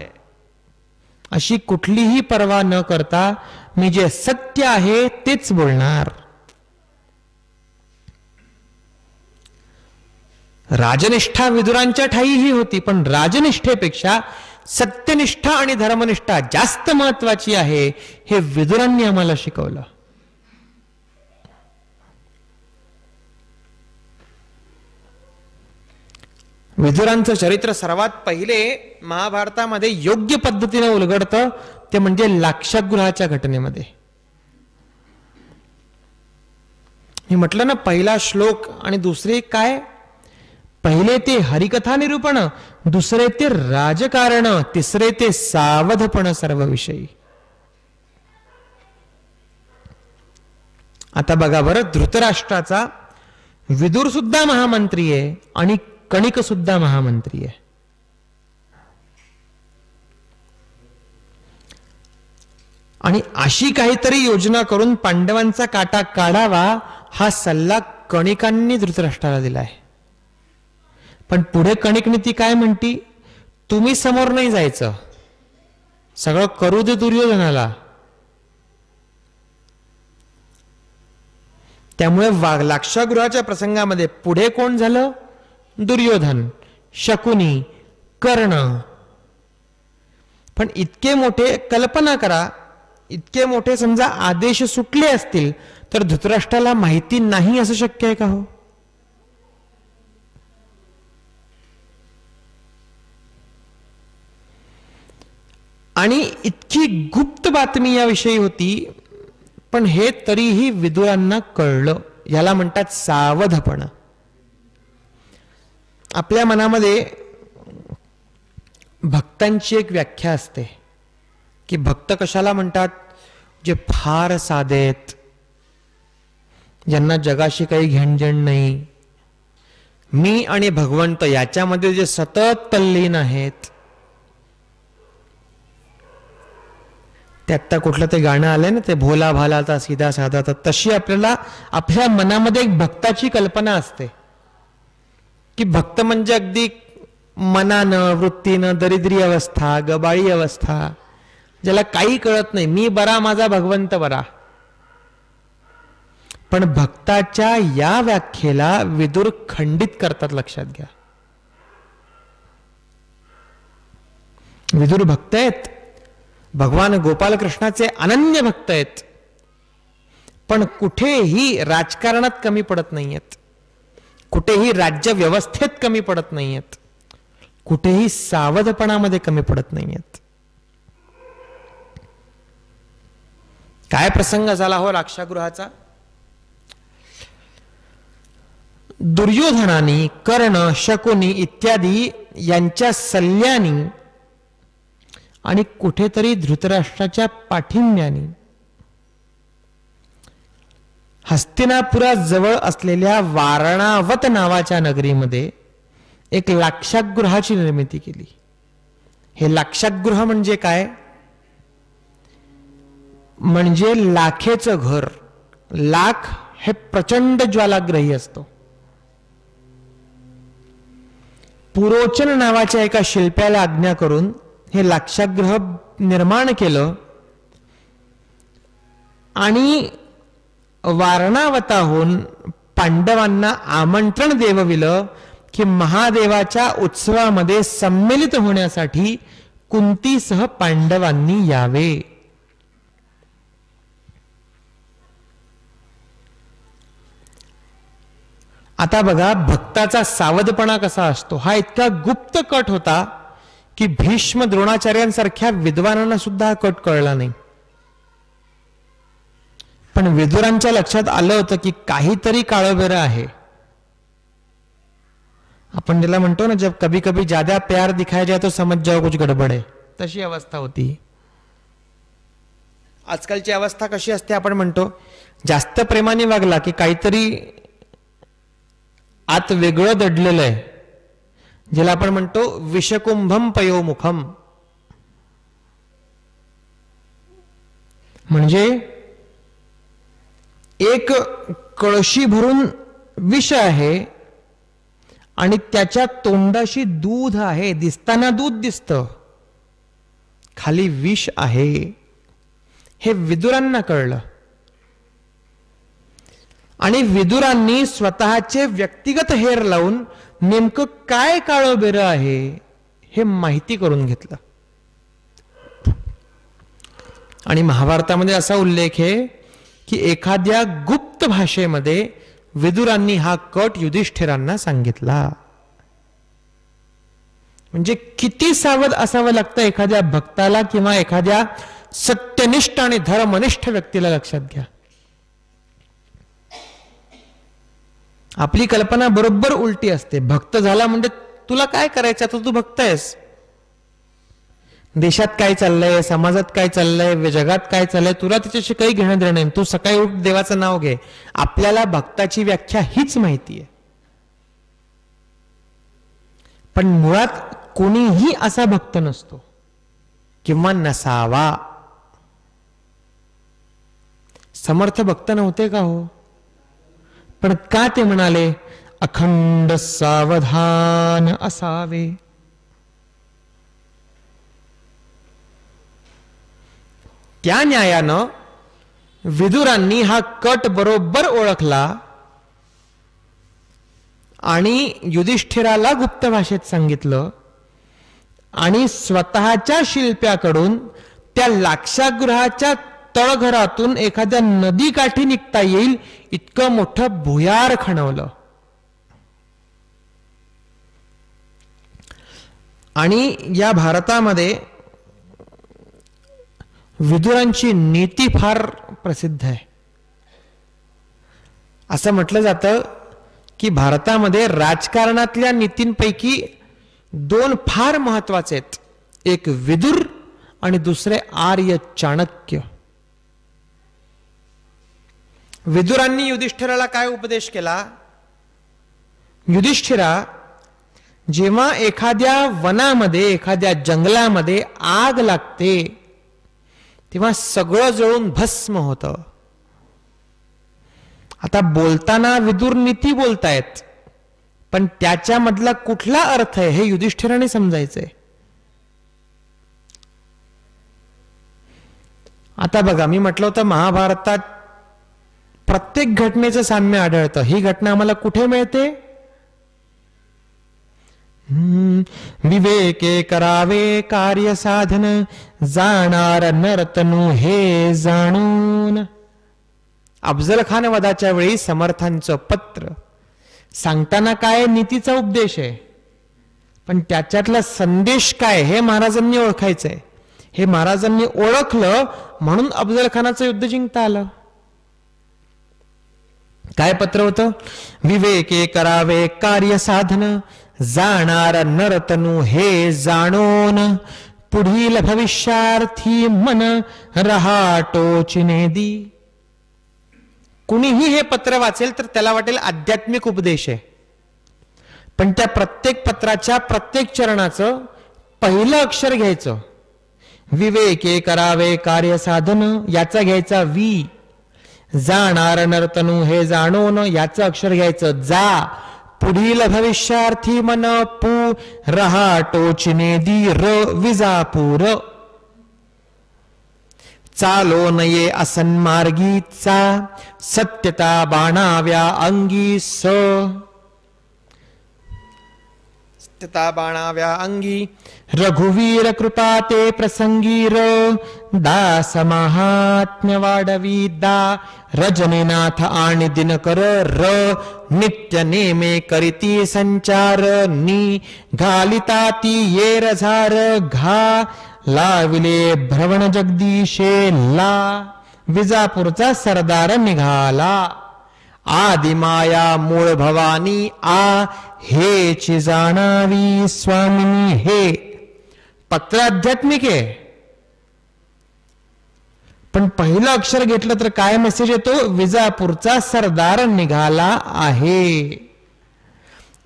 अशी कुठलीही पर्वा न करता मी जे सत्य आहे तेच बोलणार. राजनिष्ठा विदुरांच्या ठाईही होती, पण राजनिष्ठेपेक्षा सत्यनिष्ठा आणि धर्मनिष्ठा जास्त महत्वाची आहे, हे विदुरांनी आम्हाला शिकवलं. विदुरांचं चरित्र सर्वात पहिले महाभारतामध्ये योग्य पद्धतीने उलगडतं ते म्हणजे लाक्षागृहाच्या घटनेमध्ये. मी म्हटलं ना, पहिला श्लोक आणि दुसरे काय, पहिले ते हरिकथा निरूपण, दुसरे ते राजकारण, तिसरे ते सावधपण सर्व विषयी. आता बघा बरं, धृतराष्ट्राचा विदुर सुद्धा महामंत्री आहे आणि कणिक सुद्धा महामंत्री आहे. आणि अशी काहीतरी योजना करून पांडवांचा काटा काढावा हा सल्ला कणिकांनी धृतराष्ट्राला दिलाय. पण पुढे कणिक नीती काय म्हणती, तुम्ही समोर नाही जायचं, सगळं करू दे दुर्योधनाला. त्यामुळे लाक्षागृहाच्या प्रसंगामध्ये पुढे कोण झालं, दुर्योधन, शकुनी, कर्ण. पण इतके मोठे, कल्पना करा, इतके मोठे समजा आदेश सुटले असतील तर धृतराष्ट्राला माहिती नाही असं शक्य आहे का हो? आणि इतकी गुप्त बातमी याविषयी होती, पण हे तरीही विदुरांना कळलं. याला म्हणतात सावधपण. आपल्या मनामध्ये भक्तांची एक व्याख्या असते की भक्त कशाला म्हणतात, जे फार साधेत, ज्यांना जगाशी काही घेणदेण नाही, मी आणि भगवंत याच्यामध्ये जे सतत तल्लीन आहेत. ते आत्ता कुठलं ते गाणं आलंय ना, ते भोला भालाचा सीधा साधा, तर तशी आपल्याला आपल्या मनामध्ये एक भक्ताची कल्पना असते की भक्त म्हणजे अगदी मनानं वृत्तीनं दरिद्री अवस्था, गबाळी अवस्था, ज्याला काही कळत नाही, मी बरा माझा भगवंत बरा. पण भक्ताच्या या व्याख्येला विदुर खंडित करतात. लक्षात घ्या, विदुर भक्त आहेत, भगवान गोपालकृष्णाचे अनन्य भक्त आहेत, पण कुठेही राजकारणात कमी पडत नाहीयेत, कुठेही राज्य व्यवस्थेत कमी पडत नाहीयेत, कुठेही सावधपणामध्ये कमी पडत नाहीयेत. काय प्रसंग झाला हो लाक्षागृहाचा. दुर्योधनानी, कर्ण, शकुनी इत्यादी यांच्या सल्ल्यानी आणि कुठेतरी धृतराष्ट्राच्या पाठिंब्याने हस्तिनापुराजवळ असलेल्या वारणावत नावाच्या नगरीमध्ये एक लाक्षागृहाची निर्मिती केली. हे लाक्षागृह म्हणजे काय? म्हणजे लाखेचं घर. लाख हे प्रचंड ज्वालाग्रही असतो. पुरोचन नावाच्या एका शिल्प्याला आज्ञा करून हे लाक्षागृह निर्माण केलं आणि वारणावताहून पांडवांना आमंत्रण देवविलं की महादेवाच्या उत्सवामध्ये सम्मिलित होण्यासाठी कुंतीसह पांडवांनी यावे. आता बघा, भक्ताचा सावधपणा कसा असतो. हा इतका गुप्त कट होता की भीष्म द्रोणाचार्यांसारख्या विद्वानांना सुद्धा हा कट कळला नाही. पण विदुरांच्या लक्षात आलं होतं की काहीतरी काळबेरं आहे. आपण ज्याला म्हणतो ना, जब कभी कभी ज्यादा प्यार दिखाया जाए तो समझ जाओ कुछ गडबड है, तशी अवस्था होती. आजकालची अवस्था कशी असते, आपण म्हणतो जास्त प्रेमाने वागला की काहीतरी आत वेगळं दडलेलं आहे, ज्याला आपण म्हणतो विषकुंभम पयोमुखम. म्हणजे एक कळशी भरून विष आहे आणि त्याच्या तोंडाशी दूध आहे. दिसताना दूध दिसतं, खाली विष आहे. हे विदुरांना कळलं आणि विदुरांनी स्वतःचे व्यक्तिगत हेर लावून नेमकं काय काळबेरं आहे हे माहिती करून घेतलं. आणि महाभारतामध्ये असा उल्लेख आहे की एखाद्या गुप्त भाषेमध्ये विदुरांनी हा कट युधिष्ठिरांना सांगितला. म्हणजे किती सावध असावं लागतं एखाद्या भक्ताला किंवा एखाद्या सत्यनिष्ठ आणि धर्मनिष्ठ व्यक्तीला. लक्षात घ्या, आपली कल्पना बरोबर उलटी असते. भक्त झाला म्हणजे तुला काय करायचं, आता तू भक्त आहेस. देशात काय चाललंय, समाजात काय चाललंय, जगात काय चाललंय, तुला त्याच्याशी काही घेणं देणं नाही. तू सकाळी उठ देवाचं नाव घे. आपल्याला भक्ताची व्याख्या हीच माहिती आहे. पण मुळात कोणीही असा भक्त नसतो किंवा नसावा. समर्थ भक्त नव्हते का हो? पण का ते म्हणाले अखंड सावधान असावे? त्या न्यायानं विदुरांनी हा कट बरोबर ओळखला आणि युधिष्ठिराला गुप्त भाषेत सांगितलं आणि स्वतःच्या शिल्प्याकडून त्या लाक्षागृहाच्या तळघरातून एखाद्या नदीकाठी निघता येईल इतकं मोठं भुयार खणवलं. आणि या भारतामध्ये विदुरांची नीती फार प्रसिद्ध आहे. असं म्हटलं जातं की भारतामध्ये राजकारणातल्या नीतींपैकी दोन फार महत्वाचे आहेत. एक विदुर आणि दुसरे आर्य चाणक्य. विदुरांनी युधिष्ठिराला काय उपदेश केला? युधिष्ठिरा, जेव्हा एखाद्या वनामध्ये एखाद्या जंगलामध्ये आग लागते तेव्हा सगळं जळून भस्म होतं. आता बोलताना विदुर नीती बोलतायत, पण त्याच्यामधला कुठला अर्थ आहे हे युधिष्ठिराने समजायचंय. आता बघा, मी म्हटलं होतं महाभारतात प्रत्येक घटनेचं साम्य आढळतं. ही घटना आम्हाला कुठे मिळते? विवेके करावे कार्य साधन, जाणार नरतनु हे जाणून. अफजल खान वधाच्या वेळी समर्थांचं पत्र सांगताना काय नीतीचा उपदेश आहे, पण त्याच्यातला संदेश काय हे महाराजांनी ओळखायचंय. हे महाराजांनी ओळखलं म्हणून अफजल खानाचं युद्ध जिंकता आलं. काय पत्र होतं? विवेके करावे कार्य साधन, जाणार नरतनु हे जाणून, पुढील भविष्यार्थी मन रहाटो चिनेदी. कुणीही हे पत्र वाचेल तर त्याला वाटेल आध्यात्मिक उपदेश आहे, पण त्या प्रत्येक पत्राच्या प्रत्येक चरणाचं पहिलं अक्षर घ्यायचं. विवेके करावे कार्य साधन याचा घ्यायचा वी, जाणार नर्तनु हे जाणून याचं अक्षर घ्यायचं जा, पुढील भविष्यार्थी मन पू रहाटो चिनेदी र विजापूर. चालो नये असन्मार्गीचा, सत्यता बाणाव्या अंगी स. सत्यता बाणाव्या अंगी, रघुवीर कृपा ते प्रसंगी र. दास महात्म्य वाढवी दा, रजनीनाथ आणि दिनकर र. नित्य नेमे करीती संचार, नि घालिता ती येर झार घा. लाविले भ्रवण जगदीशे ला, विजापूरचा सरदार निघाला. आदि माया मूळ भवानी आ, हेची जाणावी स्वामिनी हे. पत्र आध्यात्मिक आहे, पण पहिलं अक्षर घेतलं तर काय मेसेज येतो? विजापूरचा सरदार निघाला आहे.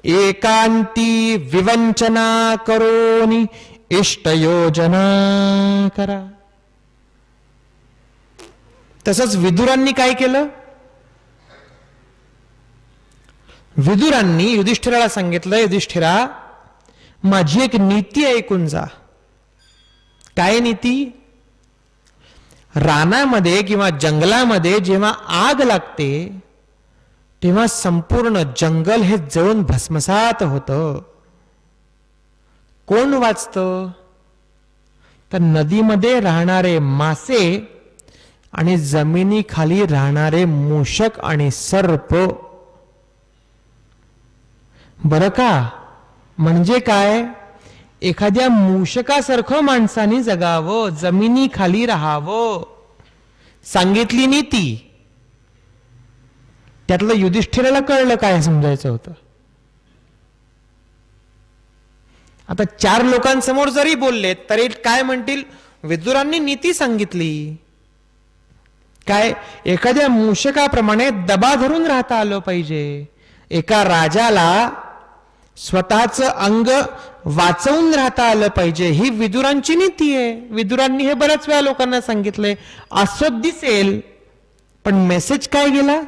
एकांती विवंचना करोनी इष्ट योजना करा. तसंच विदुरांनी काय केलं? विदुरांनी युधिष्ठिराला सांगितलं, युधिष्ठिरा माझी एक नीती ऐकून जा. काय नीती? रानामध्ये किंवा जंगलामध्ये जेव्हा आग लागते तेव्हा संपूर्ण जंगल हे जळून भस्मसात होतं. कोण वाचतं? तर नदीमध्ये राहणारे मासे आणि जमिनीखाली राहणारे मूषक आणि सर्प. बरं का? म्हणजे काय? एखाद्या मूषकासारखं माणसाने जगावं, जमिनीखाली राहावं, सांगितली नीती. त्यातलं युधिष्ठिराला कळलं काय समजायचं होतं. आता चार लोकांसमोर जरी बोलले तरी काय म्हणतील? विदुरांनी नीती सांगितली. काय? एखाद्या मूषकाप्रमाणे दबा धरून राहता आलं पाहिजे. एका राजाला स्वतःच अंग वाचवून राहता आलं पाहिजे, ही विदुरांची नीती आहे. विदुरांनी हे बऱ्याच वेळा लोकांना सांगितलंय. असं दिसेल, पण मेसेज काय गेला?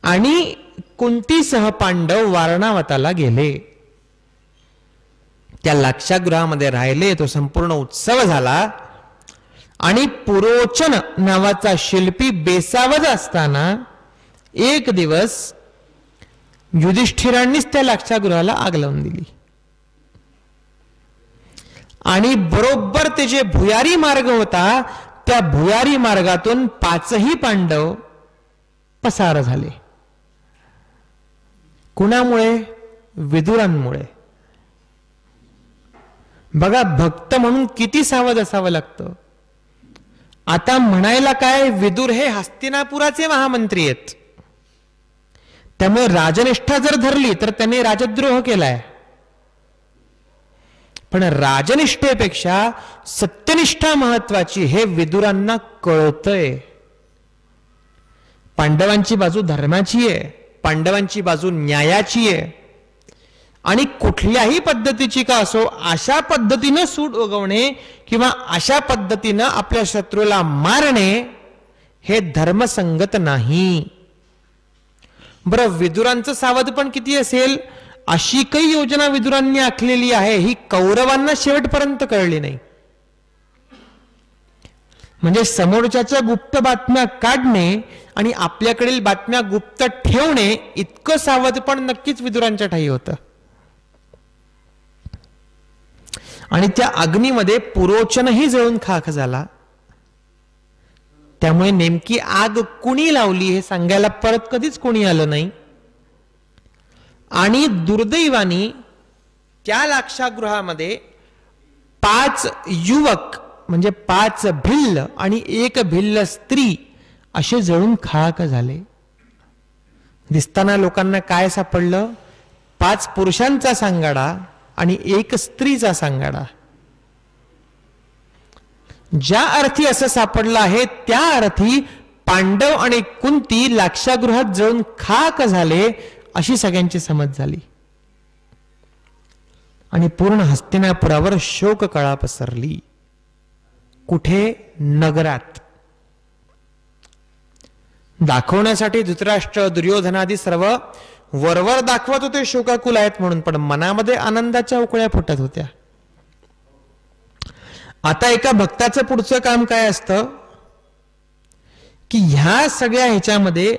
आणि कुंतीसह पांडव वारणावताला गेले. त्या लाक्षागृहामध्ये राहिले. तो संपूर्ण उत्सव झाला आणि पुरोचन नावाचा शिल्पी बेसावत असताना एक दिवस युधिष्ठिरांनीच त्या लाक्षागृहाला आग लावून दिली. आणि बरोबर ते जे भुयारी मार्ग होता त्या भुयारी मार्गातून पाचही पांडव पसार झाले. कुणामुळे? विदुरांमुळे. बघा, भक्त म्हणून किती सावध असावं लागतं. आता म्हणायला काय, विदुर हे हस्तिनापुराचे महामंत्री आहेत, त्यामुळे राजनिष्ठा जर धरली तर त्याने राजद्रोह केलाय. पण राजनिष्ठेपेक्षा सत्यनिष्ठा महत्वाची हे विदुरांना कळतंय. पांडवांची बाजू धर्माची आहे, पांडवांची बाजू न्यायाची आहे. आणि कुठल्याही पद्धतीची का असो अशा पद्धतीनं सूड उगवणे किंवा अशा पद्धतीनं आपल्या शत्रूला मारणे हे धर्मसंगत नाही. बरं, विदुरांचं सावध पण किती असेल? अशी काही योजना विदुरांनी आखलेली आहे ही कौरवांना शेवटपर्यंत कळली नाही. म्हणजे समोरच्याच्या गुप्त बातम्या काढणे आणि आपल्याकडील बातम्या गुप्त ठेवणे इतकं सावध पण नक्कीच विदुरांच्या ठाई होतं. आणि त्या अग्नीमध्ये पुरोचनही जळून खाक झाला. त्यामुळे नेमकी आग कुणी लावली हे सांगायला परत कधीच कोणी आलं नाही. आणि दुर्दैवानी त्या लाक्षागृहामध्ये 5 युवक म्हणजे 5 भिल्ल आणि 1 भिल्ल स्त्री असे जळून खाक झाले. दिसताना लोकांना काय सापडलं? 5 पुरुषांचा सांगाडा आणि 1 स्त्रीचा सांगाडा. ज्या अर्थी असं सापडलं आहे त्या अर्थी पांडव आणि कुंती लाक्षागृहात जळून खाक झाले अशी सगळ्यांची समज झाली. आणि पूर्ण हस्तिनापुरावर शोककळा पसरली. कुठे? नगरात. दाखवण्यासाठी धृतराष्ट्र दुर्योधनादी सर्व वरवर दाखवत होते शोकाकुल आहेत म्हणून, पण मनामध्ये आनंदाच्या उकळ्या फुटत होत्या. आता एका भक्ताचं पुढचं काम काय असतं की ह्या सगळ्या ह्याच्यामध्ये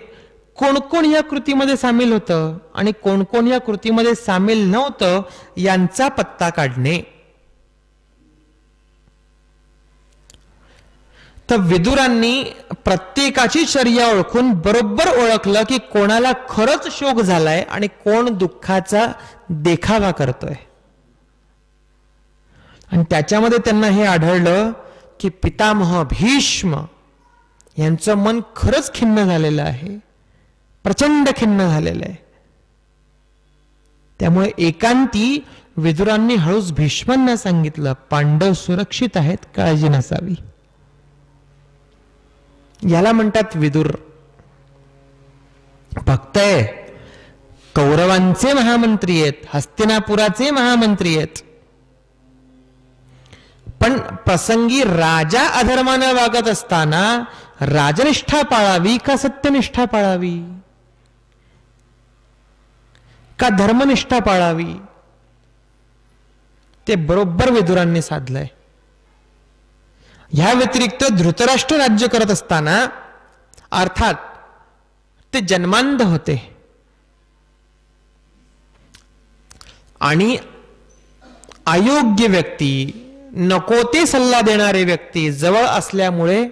कोण कोण या कृतीमध्ये सामील होतं आणि कोण कोण या कृतीमध्ये सामील नव्हतं यांचा पत्ता काढणे. तर विदुरांनी प्रत्येकाची चर्या ओळखून बरोबर ओळखलं की कोणाला खरंच शोक झालाय आणि कोण दुःखाचा देखावा करतोय. आणि त्याच्यामध्ये त्यांना हे आढळलं की पितामह भीष्म यांचं मन खरंच खिन्न झालेलं आहे, प्रचंड खिन्न झालेलं आहे. त्यामुळे एकांती विदुरांनी हळूच भीष्मांना सांगितलं, पांडव सुरक्षित आहेत, काळजी नसावी. याला म्हणतात विदुर. भक्त आहे, कौरवांचे महामंत्री आहेत, हस्तिनापुराचे महामंत्री आहेत, पण प्रसंगी राजा अधर्मानं वागत असताना राजनिष्ठा पाळावी का सत्यनिष्ठा पाळावी का धर्मनिष्ठा पाळावी ते बरोबर विदुरांनी साधलंय. ह्या व्यतिरिक्त धृतराष्ट्र राज्य करत असताना अर्थात ते जन्मांध होते आणि अयोग्य व्यक्ती, नको ते सल्ला देणारे व्यक्ती जवळ असल्यामुळे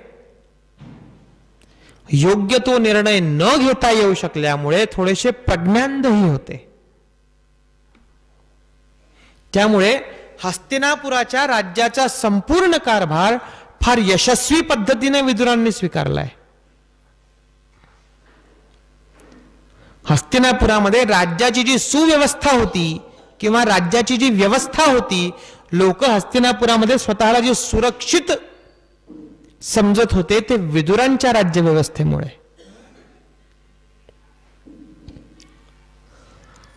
योग्य तो निर्णय न घेता येऊ शकल्यामुळे थोडेसे प्रज्ञांधही होते. त्यामुळे हस्तिनापुराच्या राज्याचा संपूर्ण कारभार फार यशस्वी पद्धतीने विदुरांनी स्वीकारलाय. हस्तिनापुरामध्ये राज्याची जी सुव्यवस्था होती किंवा राज्याची जी व्यवस्था होती, लोक हस्तिनापुरामध्ये स्वतःला जे सुरक्षित समजत होते ते विदुरांच्या राज्यव्यवस्थेमुळे.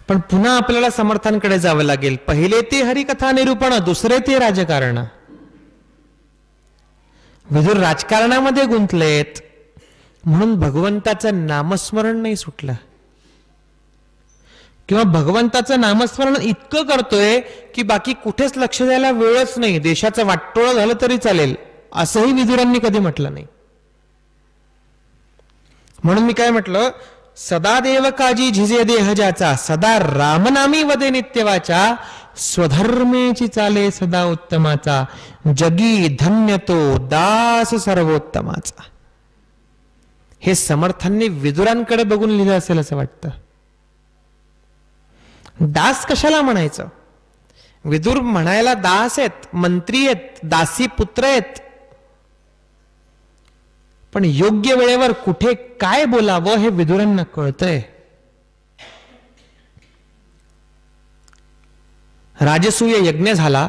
पण पुन्हा आपल्याला समर्थांकडे जावं लागेल. पहिले ते हरिकथा निरूपण, दुसरे ते राजकारण. विदुर राजकारणामध्ये गुंतलेत म्हणून भगवंताचं नामस्मरण नाही सुटलं किंवा भगवंताचं नामस्मरण इतकं करतोय की बाकी कुठेच लक्ष द्यायला वेळच नाही, देशाचं वाटोळं झालं तरी चालेल, असंही विदुरांनी कधी म्हटलं नाही. म्हणून मी काय म्हटलं, सदा देव काजी झिजे देह ज्याचा, सदा रामनामी वदे नित्यवाचा, स्वधर्मेची चाले सदा उत्तमाचा, जगी धन्य तो दास सर्वोत्तमाचा. हे समर्थांनी विदुरांकडे बघून लिहिलं असेल असं वाटतं. दास कशाला म्हणायचं? विदुर म्हणायला दास आहेत, मंत्री आहेत, दासी पुत्र आहेत, पण योग्य वेळेवर कुठे काय बोलावं हे विदुरांना कळतंय. राजसूय यज्ञ झाला,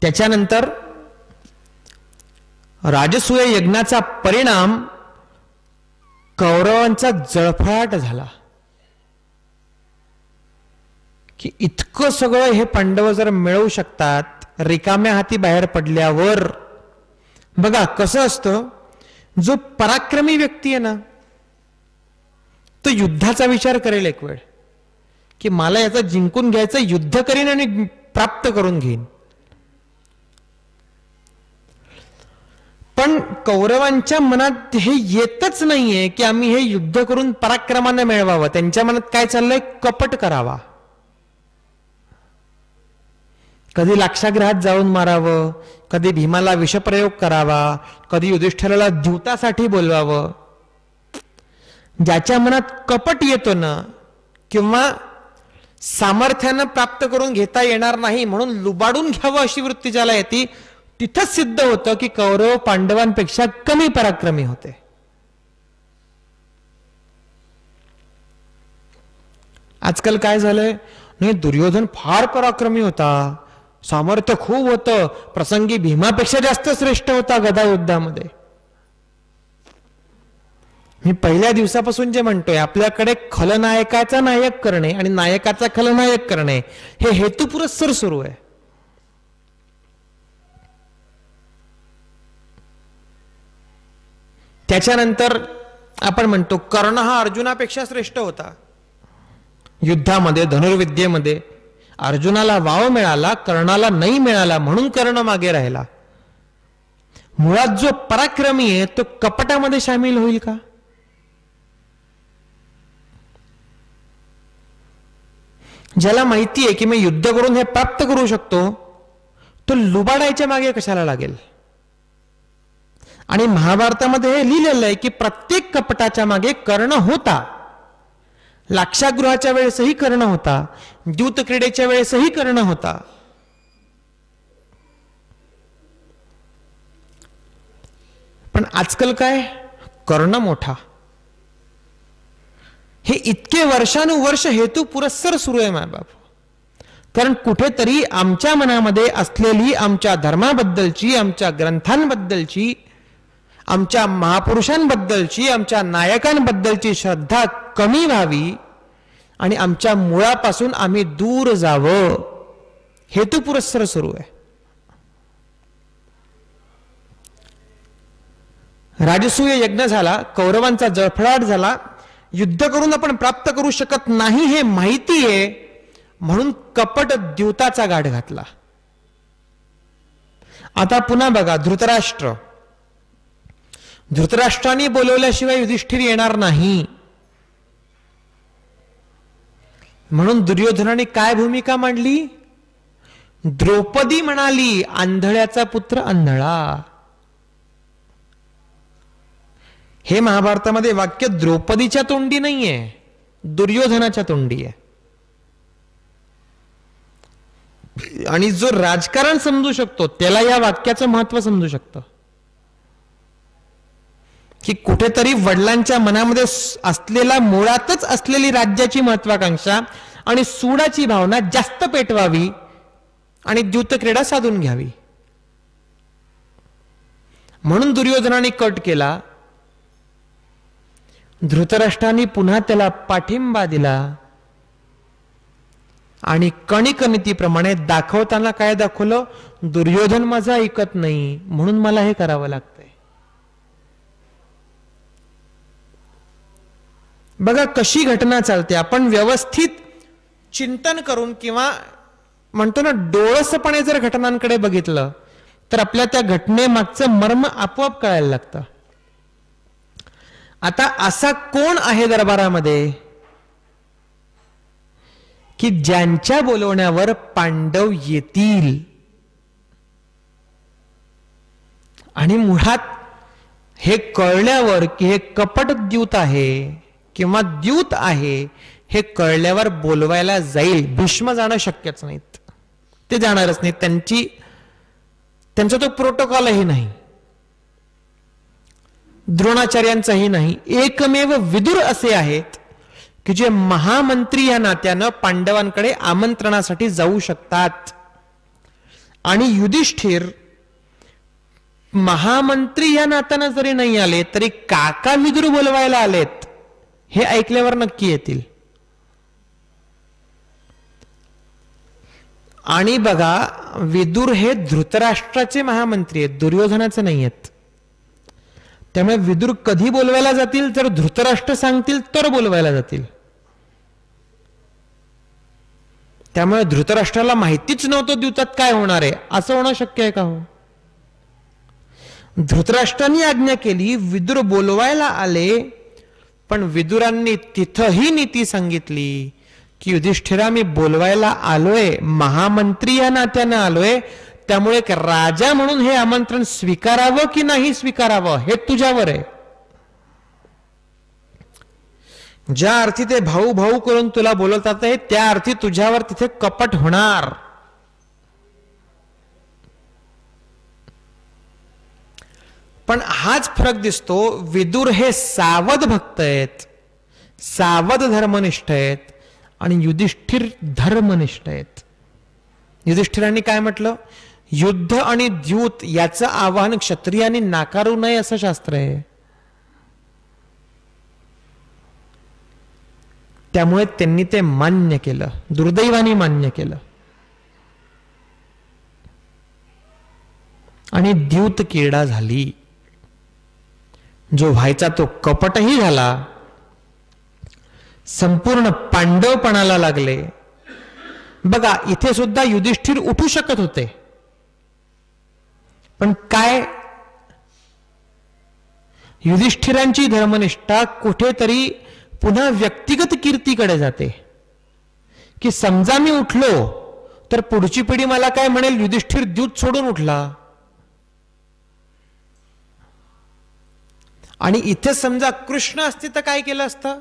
त्याच्यानंतर राजसूय यज्ञाचा परिणाम कौरवांचा जळफळाट झाला की इतकं सगळं हे पांडव जर मिळवू शकतात रिकाम्या हाती बाहेर पडल्यावर. बघा कसं असतं, जो पराक्रमी व्यक्ती आहे ना तो युद्धाचा विचार करेल एक वेळ की मला याचं जिंकून घ्यायचं, युद्ध करीन आणि प्राप्त करून घेईन. पण कौरवांच्या मनात हे येतच नाहीये की आम्ही हे युद्ध करून पराक्रमाने मिळवावं. त्यांच्या मनात काय चाललंय, कपट करावा, कधी लाक्षागृहात जाऊन मारावं, कधी भीमाला विषप्रयोग करावा, कधी युधिष्ठिराला द्यूतासाठी बोलवावं. ज्याच्या मनात कपट येतो ना किंवा सामर्थ्यानं प्राप्त करून घेता येणार नाही म्हणून लुबाडून घ्यावं अशी वृत्ती ज्याला येते, तिथंच सिद्ध होतं की कौरव पांडवांपेक्षा कमी पराक्रमी होते. आजकाल काय झालंय, नाही दुर्योधन फार पराक्रमी होता, सामर्थ्य खूप होतं, प्रसंगी भीमापेक्षा जास्त श्रेष्ठ होता गदा युद्धामध्ये. मी पहिल्या दिवसापासून जे म्हणतोय, आपल्याकडे खलनायकाचा नायक करणे आणि नायकाचा खलनायक करणे हे हेतुपुरस्सर सुरू आहे. त्याच्यानंतर आपण म्हणतो कर्ण हा अर्जुनापेक्षा श्रेष्ठ होता युद्धामध्ये, धनुर्विद्येमध्ये. अर्जुनाला वाव मिळाला, कर्णाला नाही मिळाला म्हणून कर्ण मागे राहिला. मुळात जो पराक्रमी आहे तो कपटामध्ये सामील होईल का? ज्याला माहिती आहे की मी युद्ध करून हे प्राप्त करू शकतो, तो लुबाडायच्या मागे कशाला लागेल? आणि महाभारतामध्ये हे लिहिलेलं आहे की प्रत्येक कपटाच्या मागे कर्ण होता. लाक्षागृहाच्या वेळेसही कर्ण होता, द्यूत क्रीडेच्या वेळेसही कर्ण होता. पण आजकाल काय, कर्ण मोठा. हे इतके वर्षानुवर्ष हेतू पुरस्सर सुरू आहे मायबाप. कारण कुठेतरी आमच्या मनामध्ये असलेली आमच्या धर्माबद्दलची, आमच्या ग्रंथांबद्दलची, आमच्या महापुरुषांबद्दलची, आमच्या नायकांबद्दलची श्रद्धा कमी व्हावी आणि आमच्या मुळापासून आम्ही दूर जावं, हेतू पुरस्सर सुरू आहे. राजसूय यज्ञ झाला, कौरवांचा जळफळाट झाला, युद्ध करून आपण प्राप्त करू शकत नाही हे माहिती आहे म्हणून कपट द्यूताचा गाठ घातला. आता पुन्हा बघा, धृतराष्ट्राने बोलवल्याशिवाय युधिष्ठिर येणार नाही म्हणून दुर्योधनाने काय भूमिका मांडली? द्रौपदी म्हणाली, आंधळ्याचा पुत्र आंधळा. हे महाभारतामध्ये वाक्य द्रौपदीच्या तोंडी नाहीये, दुर्योधनाच्या तोंडी आहे. आणि जो राजकारण समजू शकतो त्याला या वाक्याचं महत्व समजू शकतं की कुठेतरी वडिलांच्या मनामध्ये असलेला, मुळातच असलेली राज्याची महत्वाकांक्षा आणि सूडाची भावना जास्त पेटवावी आणि द्यूतक्रीडा साधून घ्यावी. म्हणून दुर्योधनाने कट केला. धृतराष्ट्राने पुन्हा त्याला पाठिंबा दिला आणि कणिकनीतीप्रमाणे दाखवताना काय दाखवलं? दुर्योधन माझा ऐकत नाही म्हणून मला हे करावं लागतंय. बघा कशी घटना चालते. आपण व्यवस्थित चिंतन करून किंवा म्हणतो ना डोळसपणे जर घटनांकडे बघितलं तर आपल्या त्या घटनेमागचं मर्म आपोआप कळायला लागतं. आता असा कोण आहे दरबारामध्ये की ज्यांच्या बोलवण्यावर पांडव येतील? आणि मुळात हे कळल्यावर की हे कपट द्यूत आहे किंवा द्यूत आहे हे कळल्यावर बोलवायला जाईल. भीष्म जाणं शक्यच नाहीत, ते जाणारच नाही. त्यांचा तो प्रोटोकॉलही नाही, द्रोणाचार्यांचाही नाही. एकमेव विदुर असे आहेत की जे महामंत्री या नात्यानं पांडवांकडे आमंत्रणासाठी जाऊ शकतात. आणि युधिष्ठिर महामंत्री या नात्यानं जरी नाही आले तरी काका विदुर बोलवायला आलेत हे ऐकल्यावर नक्की येतील. आणि बघा, विदुर हे धृतराष्ट्राचे महामंत्री आहेत, दुर्योधनाचे नाही आहेत. त्यामुळे विदुर कधी बोलवायला जातील? जर धृतराष्ट्र सांगतील तर बोलवायला जातील. त्यामुळे धृतराष्ट्राला माहितीच नव्हतं द्यूतात काय होणार आहे, असं होणं शक्य आहे का हो? धृतराष्ट्रांनी आज्ञा केली, विदुर बोलवायला आले, पण विदुरांनी तिथंही नीती सांगितली की युधिष्ठिरा, मी बोलवायला आलोय, महामंत्री या नात्यानं आलोय, त्यामुळे राजा म्हणून हे आमंत्रण स्वीकारावं की नाही स्वीकारावं हे तुझ्यावर आहे. ज्या अर्थी ते भाऊ भाऊ करून तुला बोलवतात आहे त्या अर्थी तुझ्यावर तिथे कपट होणार. पण हाच फरक दिसतो, विदुर हे सावध भक्त आहेत, सावध धर्मनिष्ठ आहेत, आणि युधिष्ठिर धर्मनिष्ठ आहेत. युधिष्ठिरांनी काय म्हटलं? युद्ध आणि द्यूत याचं आवाहन क्षत्रियांनी नाकारू नये असं शास्त्र आहे. त्यामुळे त्यांनी ते मान्य केलं, दुर्दैवाने मान्य केलं. आणि द्यूत क्रीडा झाली. जो व्हायचा तो कपटही झाला, संपूर्ण पांडवपणाला लागले. बघा, इथे सुद्धा युधिष्ठिर उठू शकत होते, पण काय, युधिष्ठिरांची धर्मनिष्ठा कुठेतरी पुन्हा व्यक्तिगत कीर्तीकडे जाते, की समजा मी उठलो तर पुढची पिढी मला काय म्हणेल, युधिष्ठिर द्यूत सोडून उठला. आणि इथे समजा कृष्ण असते तर काय केलं असतं?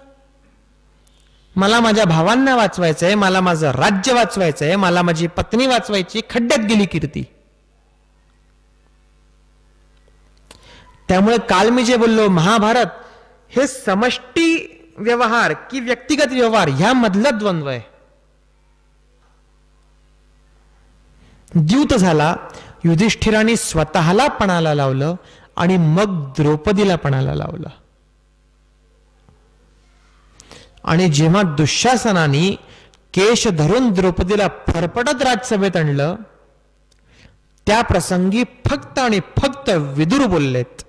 मला माझ्या भावांना वाचवायचंय, मला माझं राज्य वाचवायचंय, मला माझी पत्नी वाचवायची, खड्ड्यात गेली कीर्ती. त्यामुळे काल मी जे बोललो, महाभारत हे समष्टी व्यवहार की व्यक्तिगत व्यवहार ह्यामधलं द्वंद्व आहे. द्यूत झाला, युधिष्ठिरांनी स्वतःला पणाला लावलं आणि मग द्रौपदीला पणाला लावलं. आणि जेव्हा दुःशासनाने केश धरून द्रौपदीला फरफटत राजसभेत आणलं, त्या प्रसंगी फक्त आणि फक्त विदुर बोललेत.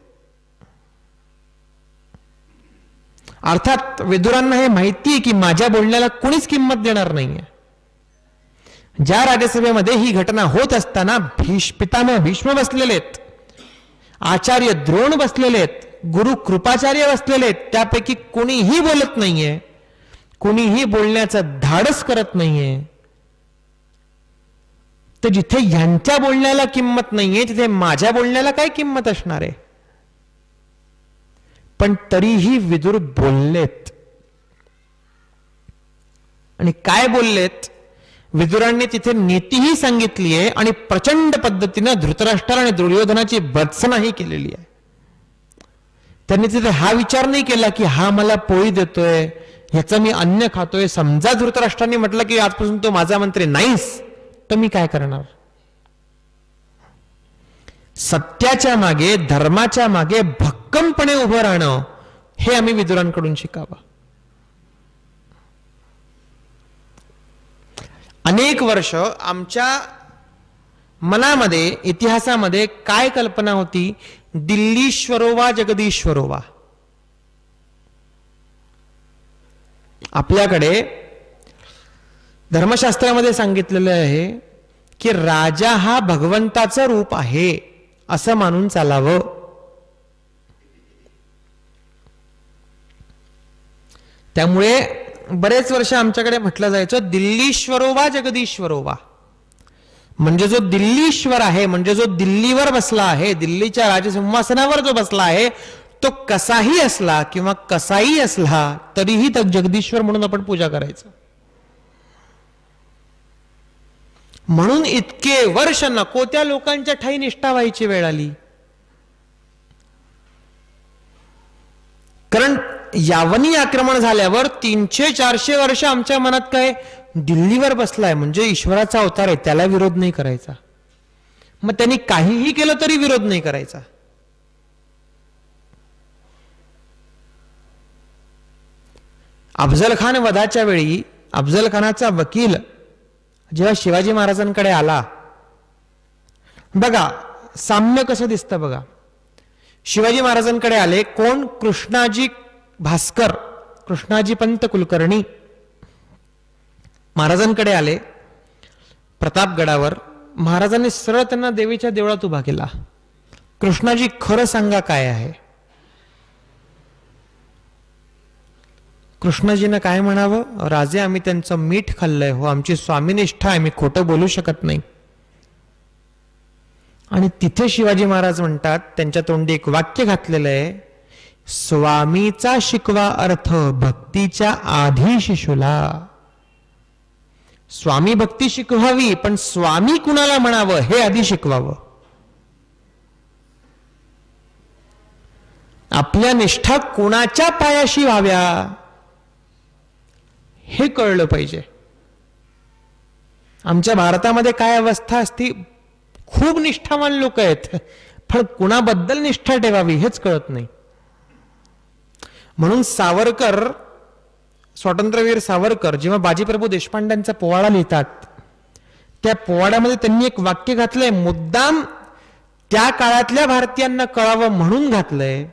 अर्थात विदुरांना हे माहिती आहे की माझ्या बोलण्याला कोणीच किंमत देणार नाहीये. ज्या राज्यसभेमध्ये ही घटना होत असताना पितामह भीष्म बसलेलेत, आचार्य द्रोण बसलेलेत, गुरु कृपाचार्य बसलेलेत, त्यापैकी कोणीही बोलत नाहीये, कोणीही बोलण्याचं धाडस करत नाहीये. तर जिथे ह्यांच्या बोलण्याला किंमत नाहीये तिथे माझ्या बोलण्याला काय किंमत असणार आहे? पण तरीही विदुर बोललेत. आणि काय बोललेत? विदुरांनी तिथे नीतीही सांगितली आहे आणि प्रचंड पद्धतीने धृतराष्ट्र आणि दुर्योधनाची भर्त्सनाही केलेली आहे. त्यांनी तिथे हा विचार नाही केला की हा मला पोळी देतोय, ह्याचं मी अन्न खातोय. समजा धृतराष्ट्रांनी म्हटलं की आजपासून तो माझा मंत्री नाहीस, तर मी काय करणार? सत्याच्या मागे, धर्माच्या मागे भक्कमपणे उभं राहणं हे आम्ही विदुरांकडून शिकावं. अनेक वर्ष आमच्या मनामध्ये, इतिहासामध्ये काय कल्पना होती? दिल्लीश्वरोवा जगदीश्वरोवा. आपल्याकडे धर्मशास्त्रामध्ये सांगितलेलं आहे की राजा हा भगवंताचं रूप आहे असं मानून चालावं. त्यामुळे बरेच वर्ष आमच्याकडे म्हटलं जायचं दिल्लीश्वरोवा जगदीश्वरोवा. म्हणजे जो दिल्लीश्वर आहे, म्हणजे जो दिल्लीवर बसला आहे, दिल्लीच्या राजसिंहासनावर जो बसला आहे, तो कसाही असला किंवा कसाही असला तरीही तर जगदीश्वर म्हणून आपण पूजा करायचं. म्हणून इतके वर्ष नको त्या लोकांच्या ठाई निष्ठा व्हायची वेळ आली. कारण यावनी आक्रमण झाल्यावर 300-400 वर्ष आमच्या मनात काय, दिल्लीवर बसलाय म्हणजे ईश्वराचा अवतार आहे, त्याला विरोध नाही करायचा. मग त्यांनी काहीही केलं तरी विरोध नाही करायचा. अफजल खान वधाच्या वेळी अफजल खानाचा वकील जेव्हा शिवाजी महाराजांकडे आला, बघा साम्य कसं दिसतं बघा. शिवाजी महाराजांकडे आले कोण? कृष्णाजी भास्कर, कृष्णाजी पंत कुलकर्णी महाराजांकडे आले प्रतापगडावर. महाराजांनी सरळ त्यांना देवीच्या देवळात उभा केला. कृष्णाजी खरं सांगा काय आहे? कृष्णाजीनं काय म्हणावं? राजे आम्ही त्यांचं मीठ खाल्लंय हो, आमची स्वामीनिष्ठा आहे, आम्ही खोटं बोलू शकत नाही. आणि तिथे शिवाजी महाराज म्हणतात, त्यांच्या तोंडी एक वाक्य घातलेलं आहे, स्वामीचा शिकवा अर्थ भक्तीच्या आधी शिशुला. स्वामी भक्ती शिकवावी, पण स्वामी कुणाला म्हणावं हे आधी शिकवावं. आपल्या निष्ठा कुणाच्या पायाशी व्हाव्या हे कळलं पाहिजे. आमच्या भारतामध्ये काय अवस्था असती, खूप निष्ठावान लोक आहेत, पण कुणाबद्दल निष्ठा ठेवावी हेच कळत नाही. म्हणून सावरकर, स्वातंत्र्यवीर सावरकर जेव्हा बाजीप्रभू देशपांड्यांचा पोवाडा लिहितात, त्या पोवाड्यामध्ये त्यांनी एक वाक्य घातलंय, मुद्दाम त्या काळातल्या भारतीयांना कळावं म्हणून घातलंय,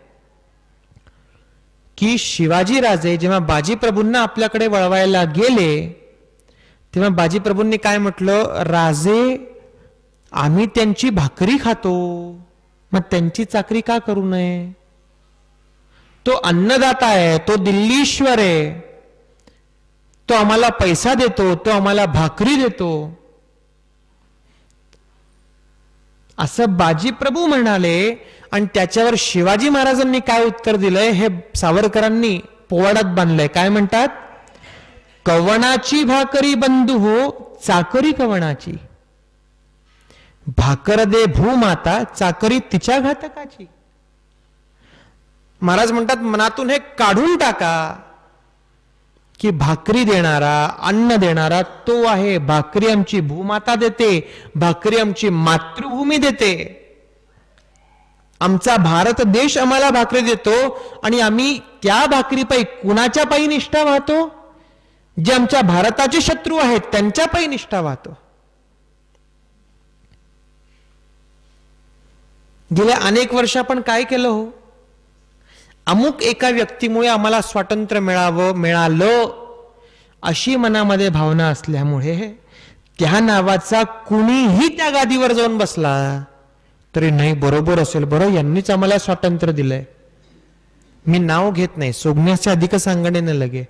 की शिवाजी राजे जेव्हा बाजीप्रभूंना आपल्याकडे वळवायला गेले तेव्हा बाजीप्रभूंनी काय म्हटलं, राजे आम्ही त्यांची भाकरी खातो, मग त्यांची चाकरी का करू नये? तो अन्नदाता आहे, तो दिल्लीश्वर आहे, तो आम्हाला पैसा देतो, तो आम्हाला भाकरी देतो, असं बाजीप्रभू म्हणाले. आणि त्याच्यावर शिवाजी महाराजांनी काय उत्तर दिलंय हे सावरकरांनी पोवाड्यात बांधलंय. काय म्हणतात? कवणाची भाकरी बंधू हो, चाकरी कवणाची, भाकर दे भूमाता, चाकरी तिच्या घातकाची. महाराज म्हणतात मनातून हे काढून टाका की भाकरी देणारा, अन्न देणारा तो आहे. भाकरी आमची भूमाता देते, भाकरी आमची मातृभूमी देते, आमचा भारत देश आम्हाला भाकरी देतो, आणि आम्ही त्या भाकरी पायी कुणाच्या पायी निष्ठा वाहतो? जे आमच्या भारताचे शत्रू आहेत त्यांच्या पायी निष्ठा वाहतो. गेल्या अनेक वर्ष आपण काय केलं हो? अमुक एका व्यक्तीमुळे आम्हाला स्वातंत्र्य मिळालं अशी मनामध्ये भावना असल्यामुळे त्या नावाचा कुणीही त्या गादीवर जाऊन बसला तरी नाही, बरोबर असेल, बरं यांनीच आम्हाला स्वातंत्र्य दिलंय, मी नाव घेत नाही, सोगण्याचे अधिक सांगणे न लगे.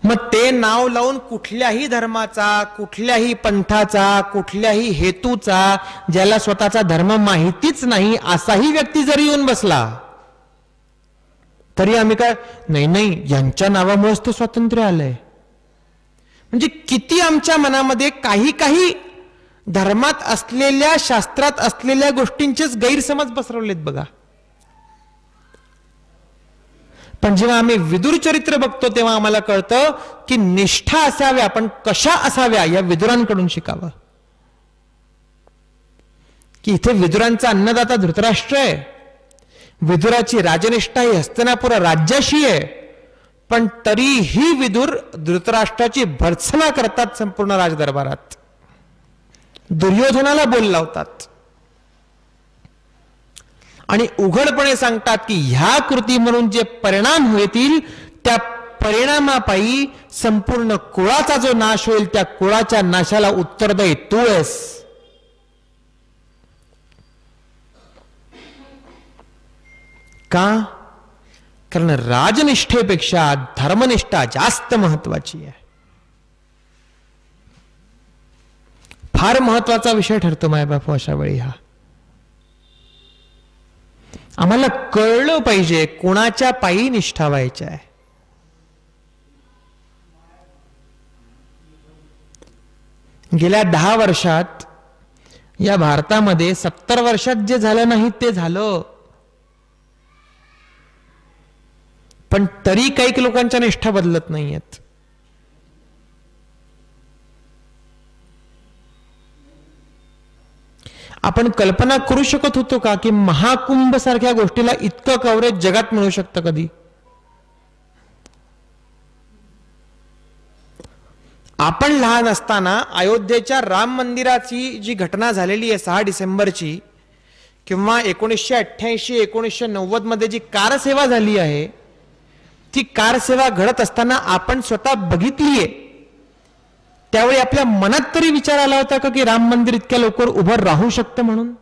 मग ते नाव लावून कुठल्याही धर्माचा, कुठल्याही पंथाचा, कुठल्याही हेतूचा, ज्याला स्वतःचा धर्म माहितीच नाही असाही व्यक्ती जरी येऊन बसला तरी आम्ही काय नाही नाही, यांच्या नावामुळेच तर स्वातंत्र्य आलंय. म्हणजे किती आमच्या मनामध्ये काही काही धर्मात असलेल्या, शास्त्रात असलेल्या गोष्टींचेच गैरसमज पसरवलेत बघा. पण जेव्हा आम्ही विदुर चरित्र बघतो तेव्हा आम्हाला कळतं की निष्ठा असाव्या, पण कशा असाव्या या विदुरांकडून शिकावं. की इथे विदुरांचा अन्नदाता धृतराष्ट्र आहे, विदुराची राजनिष्ठा ही हस्तिनापुर राज्याशी आहे, पण तरीही विदुर धृतराष्ट्राची भर्त्सना करतात संपूर्ण राजदरबारात, दुर्योधनाला बोल लावतात आणि उघडपणे सांगतात की ह्या कृती म्हणून जे परिणाम होतील त्या परिणामापायी संपूर्ण कुळाचा जो नाश होईल त्या कुळाच्या नाशाला उत्तरदायी तू आहेस. का? कारण राजनिष्ठेपेक्षा धर्मनिष्ठा जास्त महत्वाची आहे. फार महत्वाचा विषय ठरतो मायबापू अशा वेळी. हा आम्हाला कळलं पाहिजे कोणाच्या पायी निष्ठा व्हायची आहे. गेल्या 10 वर्षात या भारतामध्ये 70 वर्षात जे झालं नाही ते झालं, पण तरी काही लोकांच्या निष्ठा बदलत नाहीयेत. आपण कल्पना करू शकत होतो का की महाकुंभ सारख्या गोष्टीला इतकं कव्हरेज जगात मिळू शकतं कधी? आपण लहान असताना अयोध्येच्या राम मंदिराची जी घटना झालेली आहे 6 डिसेंबरची, किंवा 1988 1990 मध्ये जी कारसेवा झाली आहे, ती कारसेवा घडत असताना आपण स्वतः बघितलीये. त्यावेळी आपल्या मनात तरी विचार आला होता का की राम मंदिर इतक्या लवकर उभं राहू शकतं म्हणून?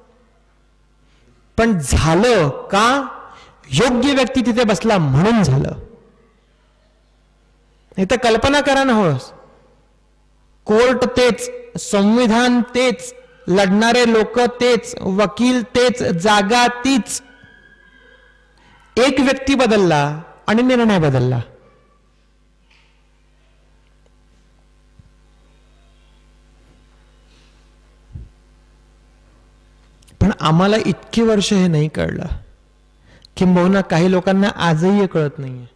पण झालं का? योग्य व्यक्ती तिथे बसला म्हणून झालं. नाही तर कल्पना करा ना. हो, कोर्ट तेच, संविधान तेच, लढणारे लोक तेच, वकील तेच, जागा तीच, एक व्यक्ती बदलला आणि निर्णय बदलला. पण आम्हाला इतकी वर्ष हे नाही कळलं, किंबहुना काही लोकांना आजही हे कळत नाहीये.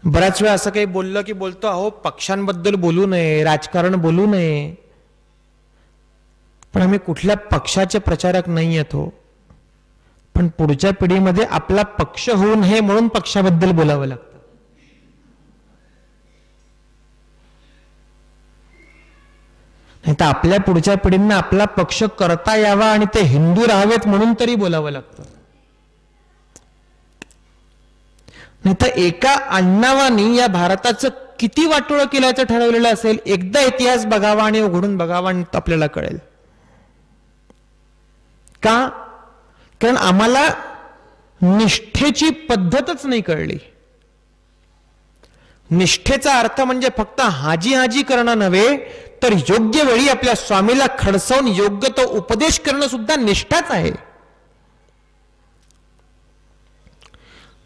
बऱ्याच वेळा असं काही बोललं की बोलतो, अहो पक्षांबद्दल बोलू नये, राजकारण बोलू नये. पण आम्ही कुठल्या पक्षाचे प्रचारक नाही आहेत हो. पण पुढच्या पिढीमध्ये आपला पक्ष होऊ नये म्हणून पक्षाबद्दल बोलावं लागतं. नाही तर आपल्या पुढच्या पिढींना आपला पक्ष करता यावा आणि ते हिंदू राहावेत म्हणून तरी बोलावं लागतं. नाही तर एका अण्णावानी या भारताचं किती वाटोळं केल्याचं ठरवलेलं असेल, एकदा इतिहास बघावा आणि उघडून बघावा आणि आपल्याला कळेल. का? कारण आम्हाला निष्ठेची पद्धतच नाही कळली. निष्ठेचा अर्थ म्हणजे फक्त हाजी हाजी करणं नव्हे, तर योग्य वेळी आपल्या स्वामीला खडसवून योग्य तो उपदेश करणं सुद्धा निष्ठाच आहे.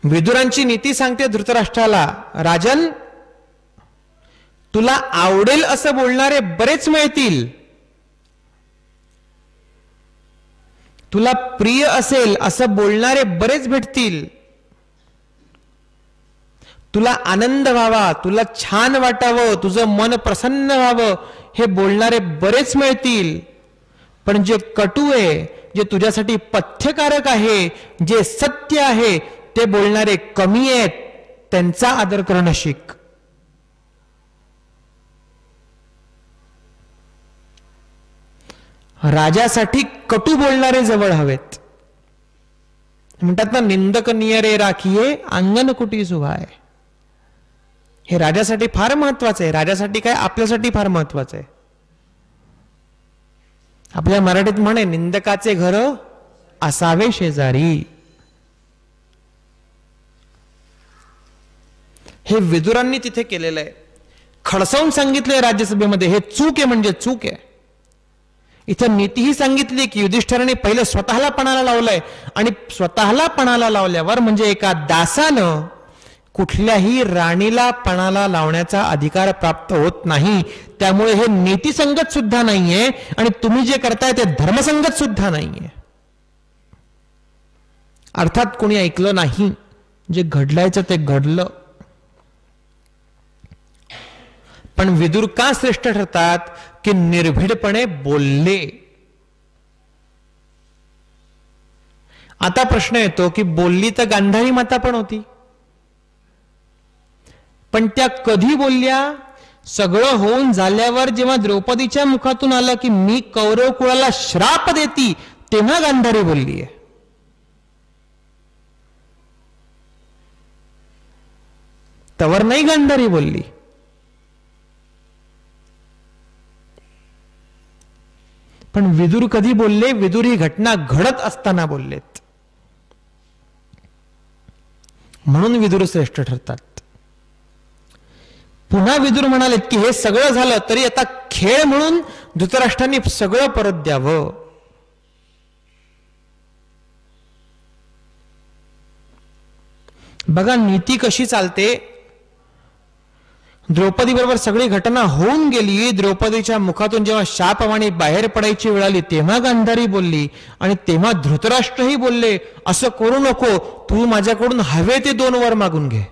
विदुरांची नीती सांगते धृतराष्ट्राला, राजन तुला आवडेल असं बोलणारे बरेच मिळतील, तुला प्रिय असेल असं बोलणारे बरेच भेटतील, तुला आनंद व्हावा, तुला छान वाटावं, तुझं मन प्रसन्न व्हावं हे बोलणारे बरेच मिळतील. पण जे कटू आहे, जे तुझ्यासाठी पथ्यकारक आहे, जे सत्य आहे ते बोलणारे कमी आहेत. त्यांचा आदर करणं शिक. राजासाठी कटू बोलणारे जवळ हवेत. म्हणतात ना, निंदक नियरे राखिये अंगण कुटी सुहाय. हे राजासाठी फार महत्वाचं आहे. राजासाठी काय, आपल्यासाठी फार महत्वाचं आहे. आपल्या मराठीत म्हणे, निंदकाचे घर असावे शेजारी. हे विदुरांनी तिथे केलेलं आहे. खडसावून सांगितलंय राज्यसभेमध्ये, हे चूक आहे म्हणजे चूक आहे. इथं नीतीही सांगितली की युधिष्ठिराने पहिले स्वतःला पणाला लावलंय, आणि स्वतःला पणाला लावल्यावर म्हणजे एका दासानं कुठल्याही राणीला पणाला लावण्याचा अधिकार प्राप्त होत नाही. त्यामुळे हे नीतिसंगत सुद्धा नाहीये, आणि तुम्ही जे करताय ते धर्मसंगत सुद्धा नाहीये. अर्थात कोणी ऐकलं नाही. जे घडलायचं ते घडलं. पण विदुर का श्रेष्ठ ठरतात? की निर्भीडपणे बोलले. आता प्रश्न येतो की बोलली तर गांधारी माता पण होती, पण त्या कधी बोलल्या? सगळं होऊन झाल्यावर जेव्हा द्रौपदीच्या मुखातून आलं की मी कौरव कुळाला श्राप देती, तेव्हा गांधारी बोलली आहे. तवर नाही गांधारी बोलली. पण विदुर कधी बोलले? विदुर ही घटना घडत असताना बोललेत. म्हणून विदुर श्रेष्ठ ठरतात. पुन्हा विदुर म्हणालेत की हे सगळं झालं तरी आता खेळ म्हणून धृतराष्ट्रांनी सगळं परत द्यावं. बघा नीती कशी चालते. द्रौपदी बरोबर सगळी घटना होऊन गेली. द्रौपदीच्या मुखातून जेव्हा शापवाणी बाहेर पडायची वेळ आली तेव्हा गांधारी बोलली, आणि तेव्हा धृतराष्ट्रही बोलले, असं करू नको, तू माझ्याकडून हवे ते 2 वर मागून घे.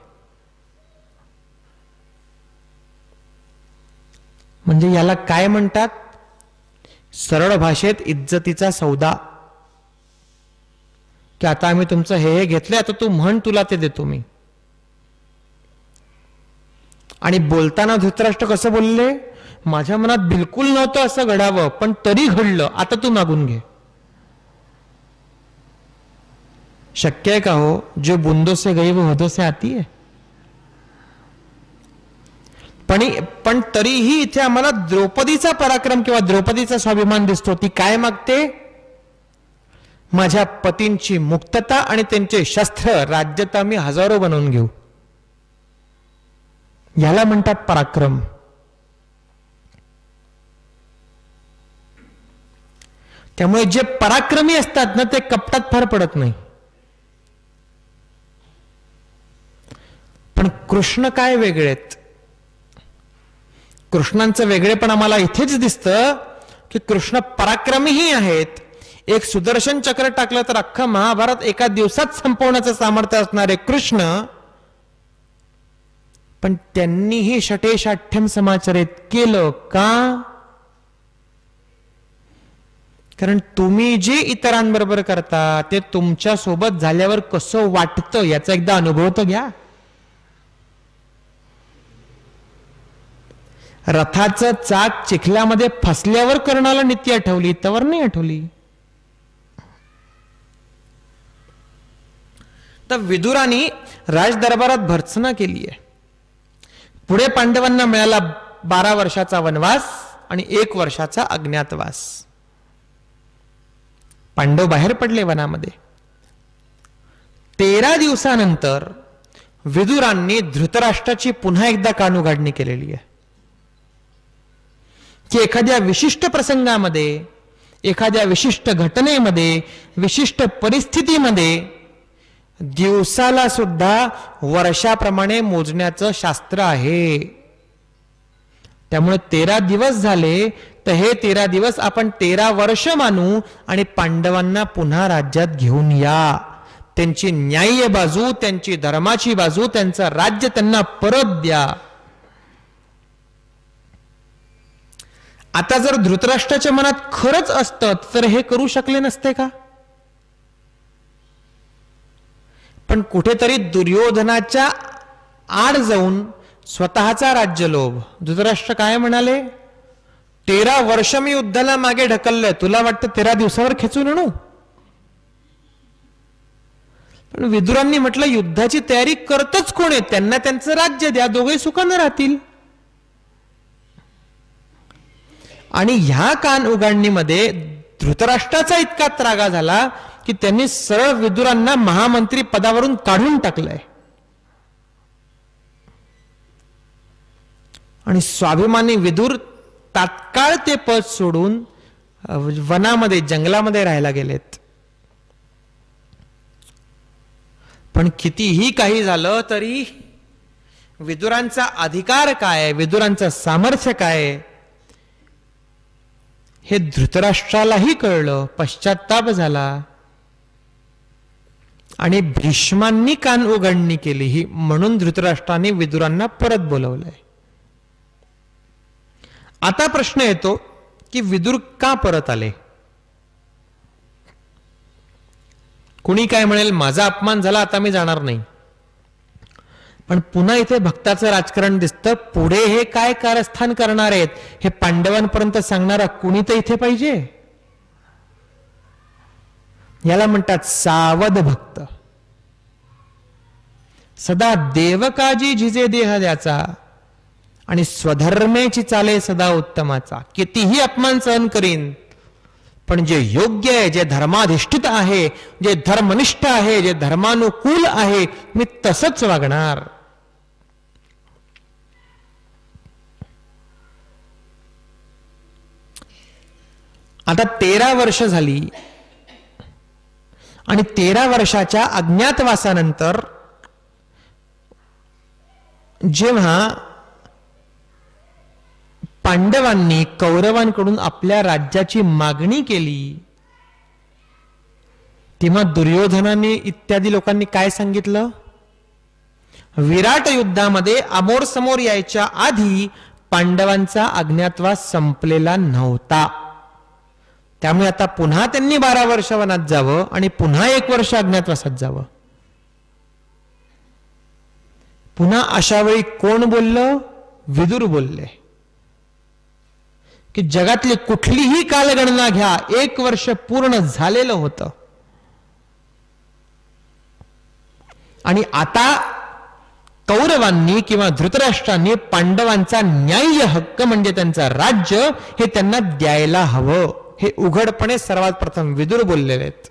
म्हणजे याला काय म्हणतात सरळ भाषेत इज्जतीचा सौदा, की आता आम्ही तुमचं हे घेतलंय, आता तू म्हण, तुला ते देतो मी. आणि बोलताना धृतराष्ट्र कसं बोलले, माझ्या मनात बिलकुल नव्हतं असं घडावं, पण तरी घडलं, आता तू मागून घे. शक्य आहे का हो, जो बुंदो से गई वो हदों से आती है. पण तरीही इथे आम्हाला द्रौपदीचा पराक्रम किंवा द्रौपदीचा स्वाभिमान दिसतो. ती काय मागते, माझ्या पतींची मुक्तता आणि त्यांचे शस्त्र राज्यता मी हजारो बनवून घेऊ. याला म्हणतात पराक्रम. त्यामुळे जे पराक्रमी असतात ना, ते कपटात फार पडत नाही. पण कृष्ण काय वेगळेत. कृष्णांचं वेगळेपण आम्हाला इथेच दिसतं की कृष्ण पराक्रमीही आहेत. एक सुदर्शन चक्र टाकलं तर अख्खं महाभारत एका दिवसात संपवण्याचं सामर्थ्य असणारे कृष्ण, पण त्यांनीही षटेशाठ्यम समाचरित केलं का? कारण तुम्ही जे इतरांबरोबर करता ते तुमच्या सोबत झाल्यावर कसं वाटतं याचा एकदा अनुभव तर घ्या. रथाचं चाक चिखल्यामध्ये फसल्यावर कर्णाला नीती आठवली, तवर नाही आठवली. तर विदुराने राजदरबारात भर्त्सना केली आहे. पुढे पांडवांना मिळाला 12 वर्षाचा वनवास आणि 1 वर्षाचा अज्ञातवास. पांडव बाहेर पडले वनामध्ये. 13 दिवसानंतर विदुरांनी धृतराष्ट्राची पुन्हा एकदा कानउघाडणी केलेली आहे की एखाद्या विशिष्ट प्रसंगामध्ये, एखाद्या विशिष्ट घटनेमध्ये, विशिष्ट परिस्थितीमध्ये दिवसाला सुद्धा वर्षाप्रमाणे मोजण्याचं शास्त्र आहे. त्यामुळे 13 दिवस झाले तर हे 13 दिवस आपण 13 वर्ष मानू आणि पांडवांना पुन्हा राज्यात घेऊन या. त्यांची न्याय्य बाजू, त्यांची धर्माची बाजू, त्यांचं राज्य त्यांना परत द्या. आता जर धृतराष्ट्राच्या मनात खरंच असतं तर हे करू शकले नसते का? पण कुठेतरी दुर्योधनाच्या आड जाऊन स्वतःचा राज्यलोभ. धृतराष्ट्र काय म्हणाले, 13 वर्ष मी युद्धाला मागे ढकललंय, तुला वाटतं 13 दिवसावर खेचून आणू? पण विदुरांनी म्हटलं, युद्धाची तयारी करतच कोण आहे, त्यांना त्यांचं राज्य द्या, दोघे सुखानं राहतील. आणि ह्या कान उघडणीमध्ये धृतराष्ट्राचा इतका त्रागा झाला की त्यांनी सरळ विदुरांना महामंत्री पदावरून काढून टाकलंय. आणि स्वाभिमानी विदुर तात्काळ ते पद सोडून वनामध्ये, जंगलामध्ये राहायला गेलेत. पण कितीही काही झालं तरी विदुरांचा अधिकार काय, विदुरांचं सामर्थ्य काय हे धृतराष्ट्रालाही कळलं. पश्चात्ताप झाला आणि भीष्मांनी कान उघडणी केली ही, म्हणून धृतराष्ट्राने विदुरांना परत बोलवलंय. आता प्रश्न येतो की विदुर का परत आले? कुणी काय म्हणेल, माझा अपमान झाला, आता मी जाणार नाही. पण पुन्हा इथे भक्ताचं राजकारण दिसतं. पुढे हे काय कारस्थान करणार आहेत हे पांडवांपर्यंत सांगणारा कुणी तर इथे पाहिजे. याला म्हणतात सावध भक्त. सदा देवकाजी झिजे देह द्याचा आणि स्वधर्मेची चाले सदा उत्तमाचा. कितीही अपमान सहन करीन, पण जे योग्य आहे, जे धर्माधिष्ठित आहे, जे धर्मनिष्ठ आहे, जे धर्मानुकूल आहे, मी तसंच वागणार. आता 13 वर्ष झाली आणि 13 वर्षाच्या अज्ञातवासानंतर जेव्हा पांडवांनी कौरवांकडून आपल्या राज्याची मागणी केली तेव्हा दुर्योधनाने इत्यादी लोकांनी काय सांगितलं? विराट युद्धामध्ये अमोर समोर यायच्या आधी पांडवांचा अज्ञातवास संपलेला नव्हता. त्यामुळे आता पुन्हा त्यांनी 12 वर्ष वनात जावं आणि पुन्हा 1 वर्ष अज्ञातवासात जावं. पुन्हा अशा वेळी कोण बोललं? विदुर बोलले की जगातली कुठलीही कालगणना घ्या, 1 वर्ष पूर्ण झालेलं होतं आणि आता कौरवांनी किंवा धृतराष्ट्रांनी पांडवांचा न्याय्य हक्क म्हणजे त्यांचा राज्य हे त्यांना द्यायला हवं. हे उघडपणे सर्वात प्रथम विदुर बोललेले आहेत.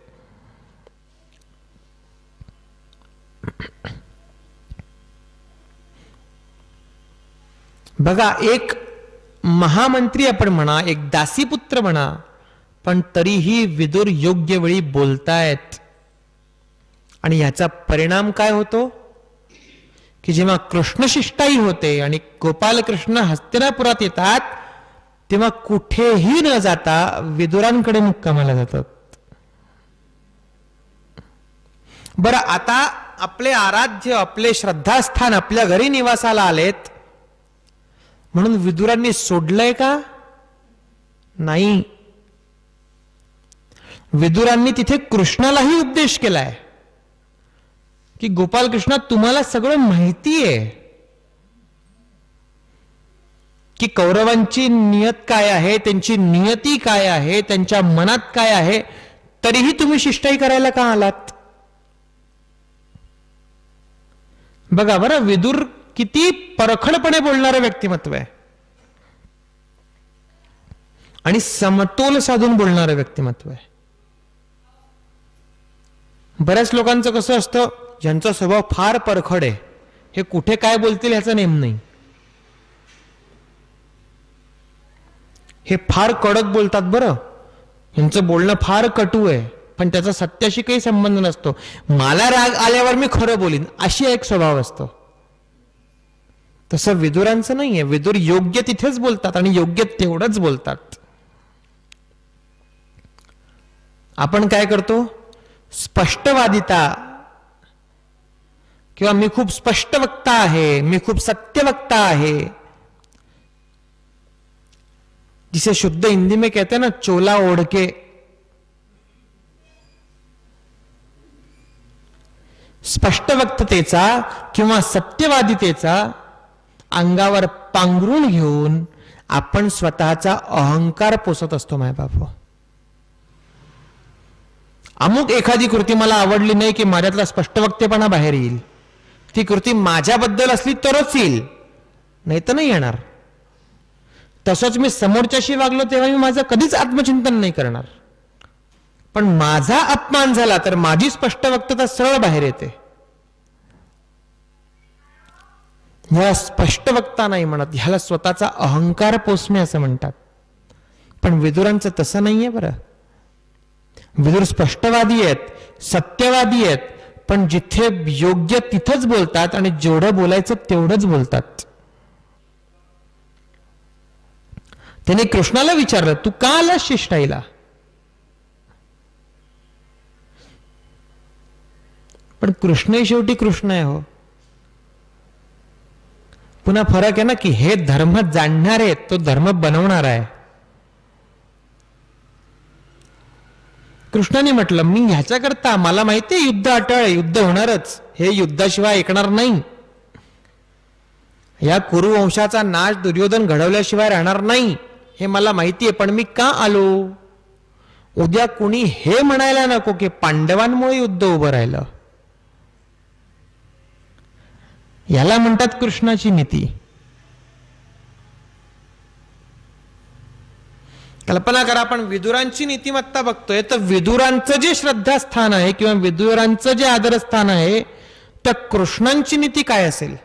बघा, एक महामंत्री आपण म्हणा, एक दासीपुत्र म्हणा, पण तरीही विदुर योग्य वेळी बोलतायत. आणि ह्याचा परिणाम काय होतो की जेव्हा कृष्णशिष्टाई होते आणि गोपालकृष्ण हस्तिनापुरात येतात तेव्हा कुठेही न जाता विदुरांकडे मुक्कामाला जातात. बरं, आता आपले आराध्य, आपले श्रद्धास्थान आपल्या घरी निवासाला आलेत म्हणून विदुरांनी सोडलंय का? नाही. विदुरांनी तिथे कृष्णालाही उपदेश केलाय की गोपालकृष्ण, तुम्हाला सगळं माहिती आहे की कौरवांची नियत काय आहे, त्यांची नियती काय आहे, त्यांच्या मनात काय आहे, तरीही तुम्ही शिष्टाई करायला का आलात? बघा बरं, विदुर किती परखडपणे बोलणारं व्यक्तिमत्व आहे आणि समतोल साधून बोलणारं व्यक्तिमत्व आहे. बऱ्याच लोकांचं कसं असतं, ज्यांचा स्वभाव फार परखड आहे, हे कुठे काय बोलतील ह्याचा नेम नाही. हे फार कडक बोलतात बरं, यांचं बोलणं फार कटू आहे, पण त्याचा सत्याशी काही संबंध नसतो. मला राग आल्यावर मी खरं बोलीन, अशी एक स्वभाव असतो. तसं विदुरांचं नाहीये. विदुर योग्य तिथेच बोलतात आणि योग्य तेवढंच बोलतात. आपण काय करतो? स्पष्टवादिता किंवा मी खूप स्पष्ट वक्ता आहे, मी खूप सत्य वक्ता आहे, जिसे शुद्ध हिंदी में कहते हैं ना, चोला ओढ़ के. स्पष्ट वक्ततेचा किंवा सत्यवादितेचा अंगावर पांघरून घेऊन आपण स्वतःचा अहंकार पोसत असतो. मायबाप, अमुक एखादी कृती मला आवडली नाही की माझ्यातला स्पष्टवक्तेपणा बाहेर येईल. ती कृती माझ्याबद्दल असली तरच येईल, नाही तर नाही येणार. तसंच मी समोरच्याशी वागलो तेव्हा मी माझं कधीच आत्मचिंतन नाही करणार. पण माझा अपमान झाला तर माझी स्पष्टवक्तता सरळ बाहेर येते. ह्याला स्पष्टवक्ता नाही म्हणत, ह्याला स्वतःचा अहंकार पोसणे असं म्हणतात. पण विदुरांचं तसं नाहीये बरं. विदुर स्पष्टवादी आहेत, सत्यवादी आहेत, पण जिथे योग्य तिथंच बोलतात आणि जेवढं बोलायचं तेवढंच बोलतात. त्याने कृष्णाला विचारलं, तू का आलास शिष्टाईला? पण कृष्णही शेवटी कृष्ण आहे. हो, पुन्हा फरक आहे ना की हे धर्म जाणणार आहे, तो धर्म बनवणार आहे. कृष्णाने म्हटलं, मी ह्याच्याकरता, मला माहिती आहे युद्ध अटळ, युद्ध होणारच, हे युद्धाशिवाय ऐकणार नाही. या कुरुवंशाचा नाश दुर्योधन घडवल्याशिवाय राहणार नाही, हे मला माहिती आहे. पण मी का आलो? उद्या कुणी हे म्हणायला नको की पांडवांमुळे युद्ध उभं राहिलं. याला म्हणतात कृष्णाची नीती. कल्पना करा, आपण विदुरांची नीतिमत्ता बघतोय, तर विदुरांचं जे श्रद्धास्थान आहे किंवा विदुरांचं जे आदरस्थान आहे, त्या कृष्णांची नीती काय असेल?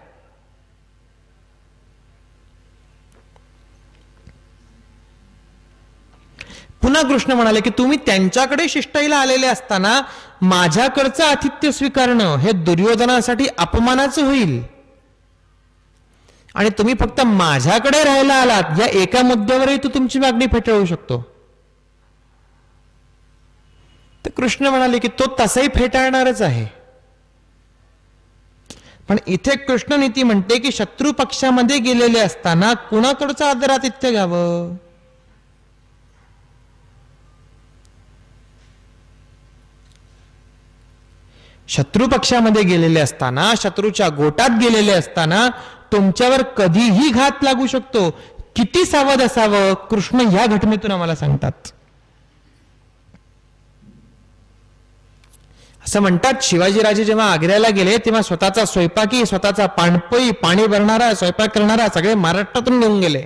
पुन्हा कृष्ण म्हणाले की तुम्ही त्यांच्याकडे शिष्टाईला आलेले असताना माझ्याकडचं आतिथ्य स्वीकारणं हे दुर्योधनासाठी अपमानाचं होईल. आणि तुम्ही फक्त माझ्याकडे राहायला आलात या एका मुद्द्यावरही तू तुमची मागणी फेटाळू शकतो. तर कृष्ण म्हणाले की तो तसंही फेटाळणारच आहे. पण इथे कृष्ण नीती म्हणते की शत्रू पक्षामध्ये गेलेले असताना कुणाकडचं आदरातिथ्य घ्यावं? शत्रू पक्षामध्ये गेलेले असताना, शत्रूच्या गोटात गेलेले असताना तुमच्यावर कधीही घात लागू शकतो. किती सावध असावं कृष्ण ह्या घटनेतून आम्हाला सांगतात. असं म्हणतात, शिवाजीराजे जेव्हा आग्र्याला गेले तेव्हा स्वतःचा स्वयंपाकी, स्वतःचा पाणपोई, पाणी भरणारा, स्वयंपाक करणारा सगळे महाराष्ट्रातून घेऊन गेले.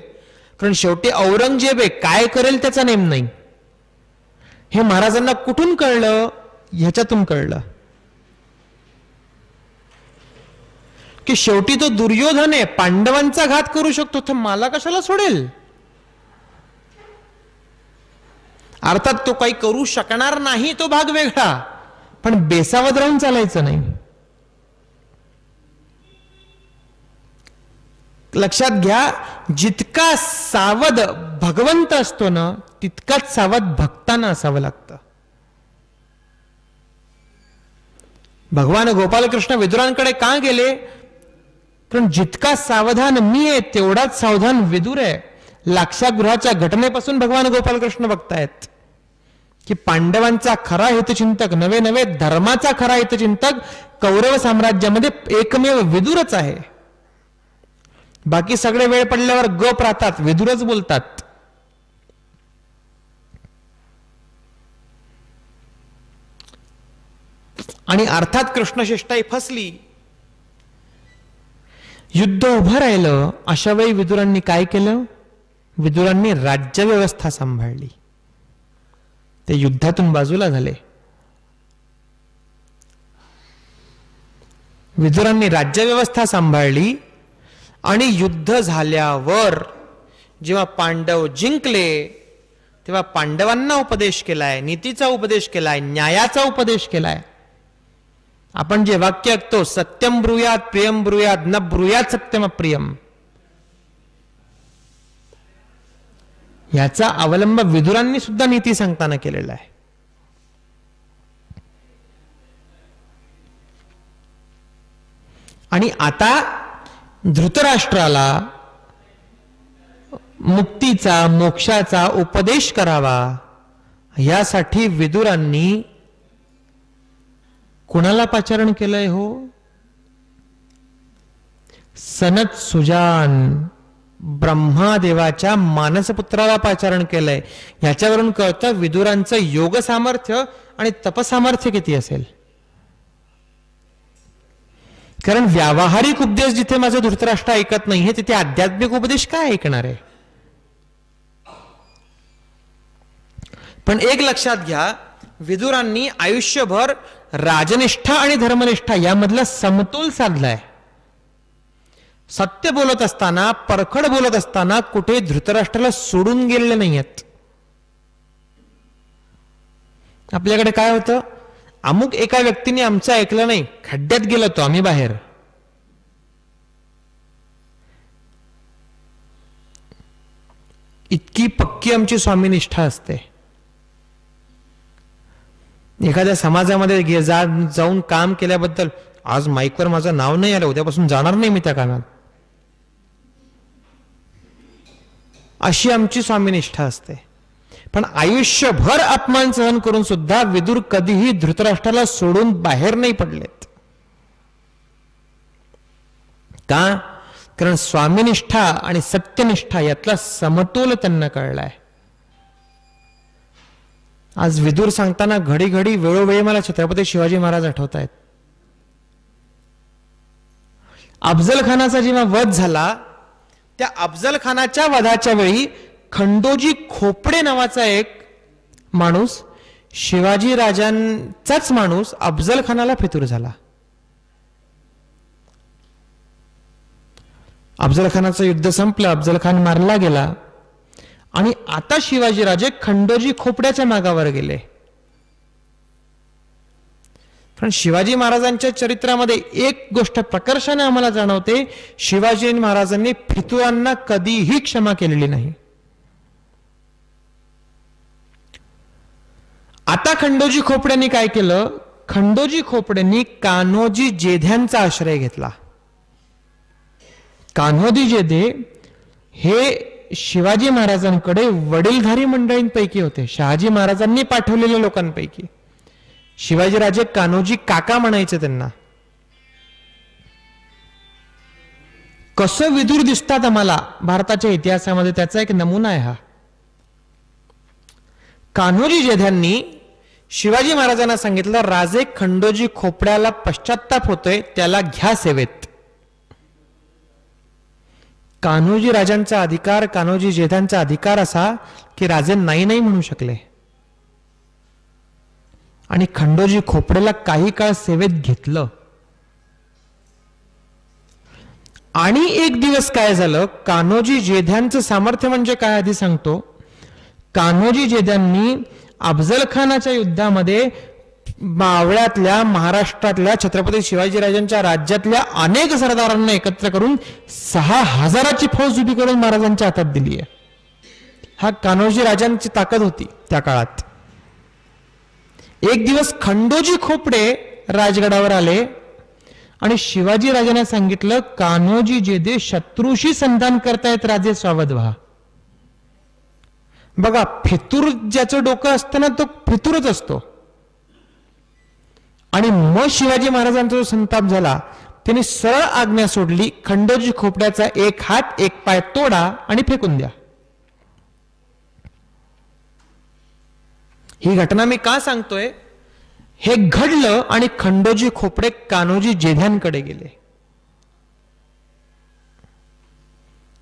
कारण शेवटी औरंगजेब काय करेल त्याचा नेम नाही. हे महाराजांना कुठून कळलं? ह्याच्यातून कळलं की शेवटी तो दुर्योधन आहे, पांडवांचा घात करू शकतो, तर मला कशाला सोडेल? अर्थात तो काही करू शकणार नाही, तो भाग वेगळा, पण बेसावध राहून चालायचं नाही. लक्षात घ्या, जितका सावध भगवंत असतो ना, तितकाच सावध भक्तांना असावं लागतं. भगवान गोपालकृष्ण विदुरांकडे का गेले? कारण जितका सावधान मी आहे तेवढाच सावधान विदुर आहे. लाक्षागृहाच्या घटनेपासून भगवान गोपालकृष्ण बघतायत की पांडवांचा खरा हितचिंतक, नवे नवे धर्माचा खरा हितचिंतक कौरव साम्राज्यामध्ये एकमेव विदुरच आहे. बाकी सगळे वेळ पडल्यावर गप राहतात, विदुरच बोलतात. आणि अर्थात कृष्णशिष्टाई फसली, युद्ध उभं राहिलं. अशा वेळी विदुरांनी काय केलं? विदुरांनी राज्यव्यवस्था सांभाळली. ते युद्धातून बाजूला झाले. विदुरांनी राज्यव्यवस्था सांभाळली आणि युद्ध झाल्यावर जेव्हा पांडव जिंकले तेव्हा पांडवांना उपदेश केलाय, नीतीचा उपदेश केलाय, न्यायाचा उपदेश केलाय. आपण जे वाक्य ऐकतो, सत्यम ब्रूयात प्रियम ब्रूयात न ब्रूयात सत्यम अप्रियम, याचा अवलंब विदुरांनी सुद्धा नीती सांगताना केलेला आहे. आणि आता धृतराष्ट्राला मुक्तीचा, मोक्षाचा उपदेश करावा यासाठी विदुरांनी कुणाला पाचारण केलंय? हो, सनत सुजान ब्रह्मादेवाच्या मानसपुत्राला पाचारण केलंय. याच्यावरून कळतं विदुरांचं योग सामर्थ्य आणि तपसामर्थ्य किती असेल. कारण व्यावहारिक उपदेश जिथे माझं धृतराष्ट्र ऐकत नाहीये, तिथे आध्यात्मिक उपदेश काय ऐकणार आहे? पण एक लक्षात घ्या, विदुरांनी आयुष्यभर राजनिष्ठा आणि धर्मनिष्ठा यामधला समतोल साधलाय. सत्य बोलत असताना, परखड बोलत असताना कुठे धृतराष्ट्राला सोडून गेलेले नाहीयेत. आपल्याकडे काय होतं? अमुक एका व्यक्तीने आमचं ऐकलं नाही, खड्ड्यात गेलो तो आम्ही बाहेर. इतकी पक्की आमची स्वामीनिष्ठा असते. एखाद्या समाजामध्ये जाऊन काम केल्याबद्दल आज माईकवर माझं नाव नाही आलं, उद्यापासून जाणार नाही मी त्या कामात, अशी आमची स्वामीनिष्ठा असते. पण आयुष्यभर अपमान सहन करून सुद्धा विदुर कधीही धृतराष्ट्राला सोडून बाहेर नाही पडलेत. का? कारण स्वामीनिष्ठा आणि सत्यनिष्ठा यातला समतोल त्यांना कळलाय. आज विदुर सांगताना घडी घडी वेळोवेळी मला छत्रपती शिवाजी महाराज आठवत आहेत. अफजल खानाचा जेव्हा वध झाला, त्या अफजल खानाच्या वधाच्या वेळी खंडोजी खोपडे नावाचा एक माणूस, शिवाजी राजांचाच माणूस, अफजल खानाला फितूर झाला. अफजल खानाचं युद्ध संपलं, अफजल खान मारला गेला आणि आता शिवाजीराजे खंडोजी खोपड्याच्या मागावर गेले. कारण शिवाजी महाराजांच्या चरित्रामध्ये एक गोष्ट प्रकर्षाने आम्हाला जाणवते, शिवाजी महाराजांनी फितुरांना कधीही क्षमा केलेली नाही. आता खंडोजी खोपड्यांनी काय केलं? खंडोजी खोपड्यांनी कान्होजी जेध्यांचा आश्रय घेतला. कान्होजी जेधे हे शिवाजी महाराजांकडे वडीलधारी मंडळींपैकी होते, शहाजी महाराजांनी पाठवलेल्या लोकांपैकी. शिवाजीराजे कान्होजी काका म्हणायचे त्यांना. कसं विदूर दिसतात आम्हाला भारताच्या इतिहासामध्ये त्याचा एक नमुना आहे हा. कान्होजी जेध्यांनी शिवाजी महाराजांना सांगितलं, राजे खंडोजी खोपड्याला पश्चाताप होतोय, त्याला घ्या सेवेत. कान्होजी राजांचा अधिकार, कान्होजी जेध्यांचा अधिकार असा की राजे नाही नाही म्हणू शकले आणि खंडोजी खोपड्याला काही काळ सेवेत घेतलं. आणि एक दिवस काय झालं, कान्होजी जेध्यांचं सामर्थ्य म्हणजे काय आधी सांगतो. कान्होजी जेध्यांनी अफजल खानाच्या युद्धामध्ये मावळ्यातल्या, महाराष्ट्रातल्या छत्रपती शिवाजीराजांच्या राज्यातल्या अनेक सरदारांना एकत्र करून 6000ची फौज उभी करून महाराजांच्या हातात दिली आहे. हा कान्होजी राजांची ताकद होती त्या काळात. एक दिवस खंडोजी खोपडे राजगडावर आले आणि शिवाजी राजांना सांगितलं, कान्होजी जेधे शत्रूशी संधान करतायत, राजे सावध व्हा. बघा, फितूर ज्याचं डोकं असतं ना तो फितूरच असतो. आणि मग शिवाजी महाराजांचा जो संताप झाला, त्यांनी सरळ आज्ञा सोडली, खंडोजी खोपड्याचा एक हात एक पाय तोडा आणि फेकून द्या. ही घटना मी का सांगतोय, हे घडलं आणि खंडोजी खोपडे कान्होजी जेध्यांकडे गेले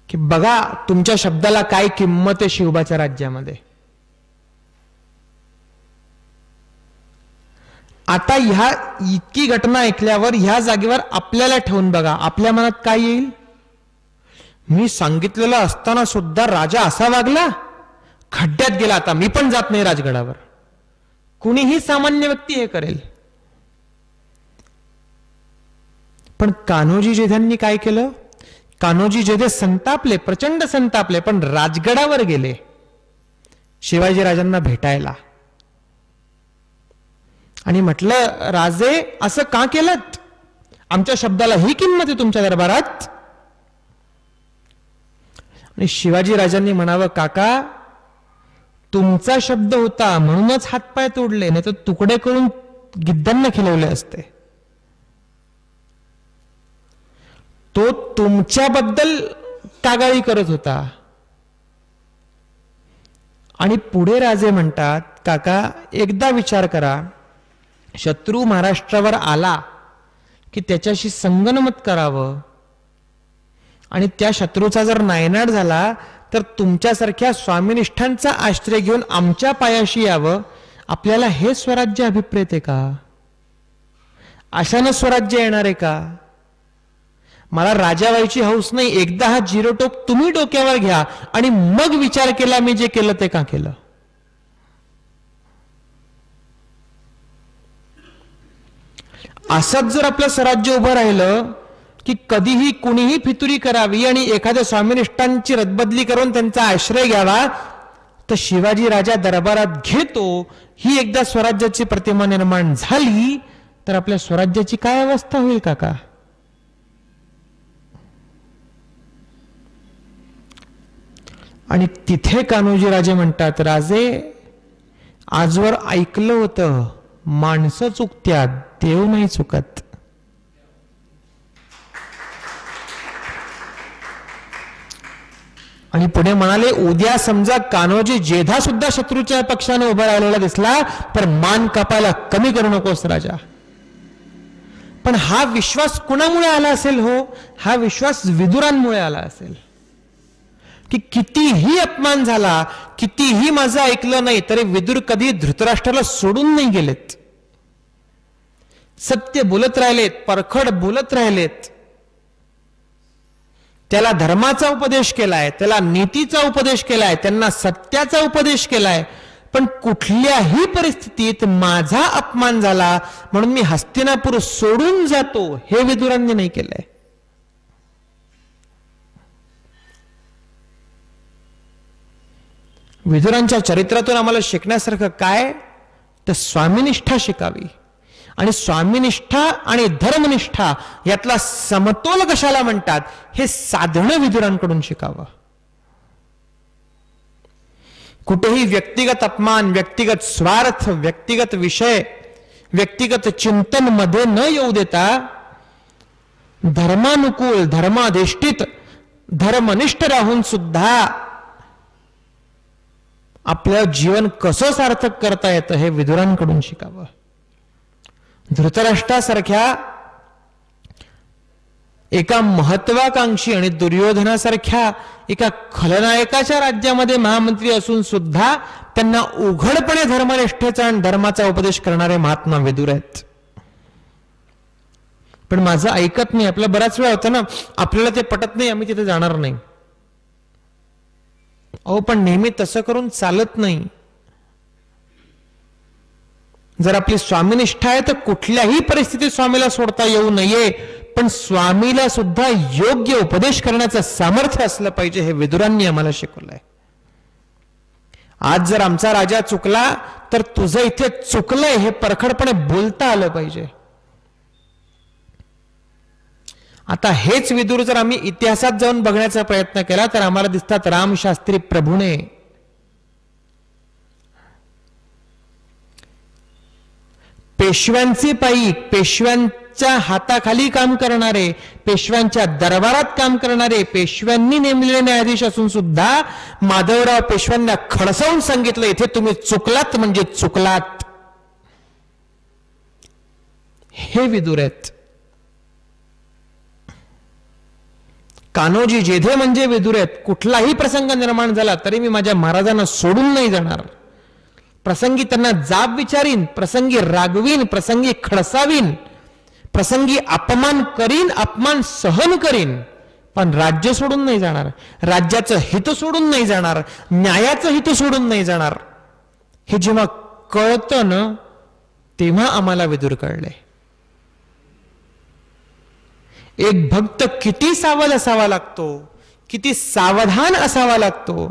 की बघा तुमच्या शब्दाला काय किंमत आहे शिवबाच्या राज्यामध्ये. आता ह्या इतकी घटना ऐकल्यावर ह्या जागेवर आपल्याला ठेवून बघा, आपल्या मनात काय येईल. मी सांगितलेलं असताना सुद्धा राजा असा वागला, खड्ड्यात गेला, आता मी पण जात नाही राजगडावर. कुणीही सामान्य व्यक्ती हे करेल. पण कान्होजी जेध्यांनी काय केलं, कान्होजी जेधे संतापले, प्रचंड संतापले, पण राजगडावर गेले शिवाजीराजांना भेटायला आणि म्हटलं, राजे असं का केलं, आमच्या शब्दाला ही किंमत आहे तुमच्या दरबारात. आणि शिवाजीराजांनी म्हणावं, काका तुमचा शब्द होता म्हणूनच हातपाय तोडले, नाही तर तुकडे करून गिद्धांना खिलवले असते. तो तुमच्याबद्दल टागाळी करत होता. आणि पुढे राजे म्हणतात, काका एकदा विचार करा, शत्रू महाराष्ट्रावर आला की त्याच्याशी संगनमत करावं आणि त्या शत्रूचा जर नायनाट झाला तर तुमच्यासारख्या स्वामिनिष्ठांचा आश्रय घेऊन आमच्या पायाशी यावं. आपल्याला हे स्वराज्य अभिप्रेत आहे का? अशानं स्वराज्य येणार आहे का? मला राजा व्हायची हौस नाही, एकदा हा जिरोटोप तुम्ही डोक्यावर घ्या आणि मग विचार केला मी जे केलं ते का केलं. असंच जर आपलं स्वराज्य उभं राहिलं की कधीही कुणीही फितुरी करावी आणि एखाद्या स्वामिनिष्ठांची रदबदली करून त्यांचा आश्रय घ्यावा, तर शिवाजी राजा दरबारात घेतो, ही एकदा स्वराज्याची प्रतिमा निर्माण झाली तर आपल्या स्वराज्याची काय अवस्था होईल काका. आणि तिथे कान्होजी राजे म्हणतात, राजे आजवर ऐकलं होतं, माणसं चुकत्यात, देव नाही चुकत. आणि पुढे म्हणाले, उद्या समजा कान्होजी जेधा सुद्धा शत्रूच्या पक्षाने उभा राहिलेला दिसला तर मान कापायला कमी करू नकोस राजा. पण हा विश्वास कुणामुळे आला असेल हो? हा विश्वास विदुरांमुळे आला असेल की कितीही अपमान झाला, कितीही माझं ऐकलं नाही तरी विदुर कधी धृतराष्ट्राला सोडून नाही गेलेत. सत्य बोलत राहिलेत, परखड बोलत राहिलेत. त्याला धर्माचा उपदेश केलाय, त्याला नीतीचा उपदेश केलाय, त्यांना सत्याचा उपदेश केलाय. पण कुठल्याही परिस्थितीत माझा अपमान झाला म्हणून मी हस्तिनापूर सोडून जातो हे विदुरांनी नाही केलंय. विदुरांच्या चरित्रातून आम्हाला शिकण्यासारखं काय, तर स्वामीनिष्ठा शिकावी. आणि स्वामीनिष्ठा आणि धर्मनिष्ठा यातला समतोल कशाला म्हणतात हे साधणं विदुरांकडून शिकावं. कुठेही व्यक्तिगत अपमान, व्यक्तिगत स्वार्थ, व्यक्तिगत विषय व्यक्तिगत चिंतन मध्ये न येऊ देता धर्मानुकूल, धर्माधिष्ठित, धर्मनिष्ठ राहून सुद्धा आपलं जीवन कसं सार्थक करता येतं हे विदुरांकडून शिकावं. धृतराष्ट्रासारख्या एका महत्वाकांक्षी आणि दुर्योधनासारख्या एका खलनायकाच्या राज्यामध्ये महामंत्री असून सुद्धा त्यांना उघडपणे धर्मनिष्ठेचा आणि धर्माचा उपदेश करणारे महात्मा विदुर आहेत. पण माझं ऐकत नाही. आपला बराच वेळा होतं ना, आपल्याला ते पटत नाही, आम्ही तिथे जाणार नाही. अहो पण नेहमी तसं करून चालत नाही. जर आपली स्वामीनिष्ठा आहे तर कुठल्याही परिस्थितीत स्वामीला सोडता येऊ नये, पण स्वामीला सुद्धा योग्य उपदेश करण्याचं सामर्थ्य असलं पाहिजे हे विदुरांनी आम्हाला शिकवलंय. आज जर आमचा राजा चुकला तर तुझं इथे चुकलंय हे परखडपणे बोलता आलं पाहिजे. आता हेच विदुर जर आम्ही इतिहासात जाऊन बघण्याचा प्रयत्न केला तर आम्हाला दिसतात रामशास्त्री प्रभूणे, पेशव्यांचे पायी, पेशव्यांच्या हाताखाली काम करणारे, पेशव्यांच्या दरबारात काम करणारे, पेशव्यांनी नेमलेले न्यायाधीश असून सुद्धा माधवराव पेशव्यांना खडसावून सांगितलं इथे तुम्ही चुकलात म्हणजे चुकलात. हे विदुर आहेत. कान्होजी जेधे म्हणजे विदुर आहेत. कुठलाही प्रसंग निर्माण झाला तरी मी माझ्या महाराजांना सोडून नाही जाणार. प्रसंगी त्यांना जाब विचारीन, प्रसंगी रागवीन, प्रसंगी खडसावीन, प्रसंगी अपमान करीन, अपमान सहन करीन, पण राज्य सोडून नाही जाणार, राज्याचं हित सोडून नाही जाणार, न्यायाचं हित सोडून नाही जाणार. हे जेव्हा कळतं ना तेव्हा आम्हाला विदुर कळले. एक भक्त किती सावध असावा लागतो, किती सावधान असावा लागतो.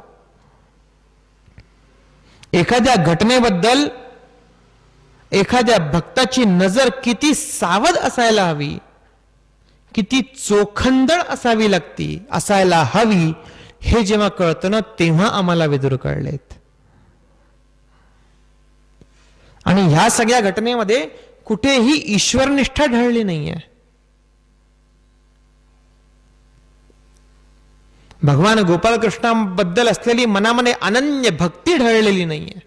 एखाद्या घटनेबद्दल एखाद्या भक्ताची नजर किती सावध असायला हवी, किती चोखंदळ असावी लागती, असायला हवी, हे जेव्हा कळतं ना तेव्हा आम्हाला विदुर कळलेत. आणि ह्या सगळ्या घटनेमध्ये कुठेही ईश्वरनिष्ठा ढळली नाहीये. भगवान गोपालकृष्णाबद्दल असलेली मनामध्ये अनन्य भक्ती ढळलेली नाहीये.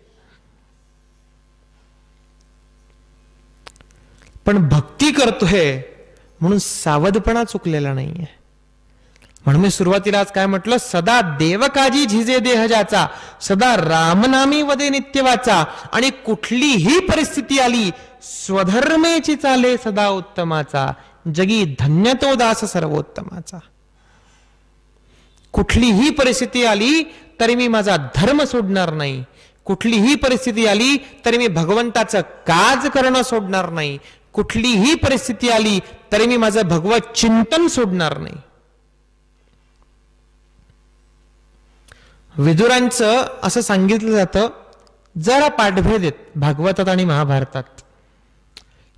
पण भक्ती करतोय म्हणून सावधपणा चुकलेला नाहीये. म्हणून मी सुरुवातीला आज काय म्हटलं, सदा देवकाजी झिजे देह ज्याचा, सदा रामनामी वदे नित्य वाचा, आणि कुठलीही परिस्थिती आली स्वधर्मेची चाले सदा उत्तमाचा, जगी धन्य तो दास सर्वोत्तमाचा. कुठलीही परिस्थिती आली तरी मी माझा धर्म सोडणार नाही, कुठलीही परिस्थिती आली तरी मी भगवंताचं काज करणं सोडणार नाही, कुठलीही परिस्थिती आली तरी मी माझं भगवत चिंतन सोडणार नाही. विदुरांचं असं सांगितलं जातं, जरा पाठभेद आहेत भागवतात आणि महाभारतात,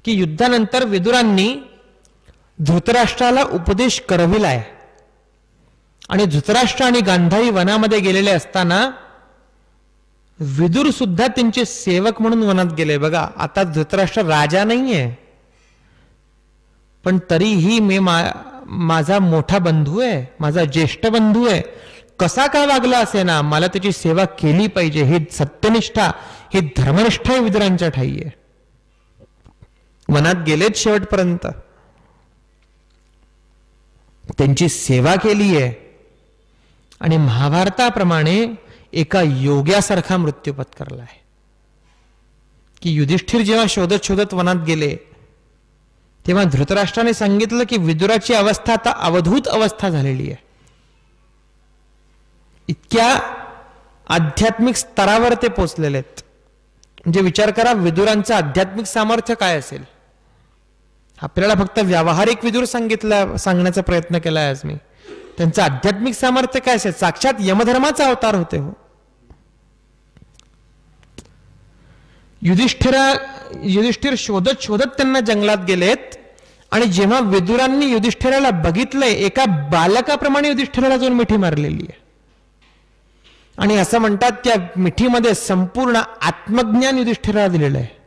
की युद्धानंतर विदुरांनी धृतराष्ट्राला उपदेश करविलाय. आणि धृतराष्ट्र आणि गांधारी वनामध्ये गेलेले असताना विदुर सुद्धा त्यांचे सेवक म्हणून वनात गेले. बघा, आता धृतराष्ट्र राजा नाहीये, पण तरीही मी माझा मोठा बंधू आहे, माझा ज्येष्ठ बंधू आहे, कसा का वागला असे ना, मला त्याची सेवा केली पाहिजे. ही सत्यनिष्ठा, ही धर्मनिष्ठा विदुरांच्या ठाई आहे. वनात गेलेत शेवटपर्यंत, त्यांची सेवा केली आहे, आणि महाभारताप्रमाणे एका योग्यासारखा मृत्यू पत्करलाय. की युधिष्ठिर जेव्हा शोधत शोधत वनात गेले तेव्हा धृतराष्ट्राने सांगितलं की विदुराची अवस्था आता अवधूत अवस्था झालेली आहे. इतक्या आध्यात्मिक स्तरावर ते पोचलेले आहेत. म्हणजे विचार करा विदुरांचं आध्यात्मिक सामर्थ्य काय असेल. आपल्याला फक्त व्यावहारिक विदुर सांगण्याचा प्रयत्न केलाय आज मी. त्यांचं आध्यात्मिक सामर्थ्य काय असेल. साक्षात यमधर्माचा अवतार होते हो. युधिष्ठिर शोधत शोधत त्यांना जंगलात गेलेत, आणि जेव्हा विदुरांनी युधिष्ठिराला बघितलंय, एका बालकाप्रमाणे युधिष्ठिराला जाऊन मिठी मारलेली आहे. आणि असं म्हणतात त्या मिठीमध्ये संपूर्ण आत्मज्ञान युधिष्ठिराला दिलेलं आहे.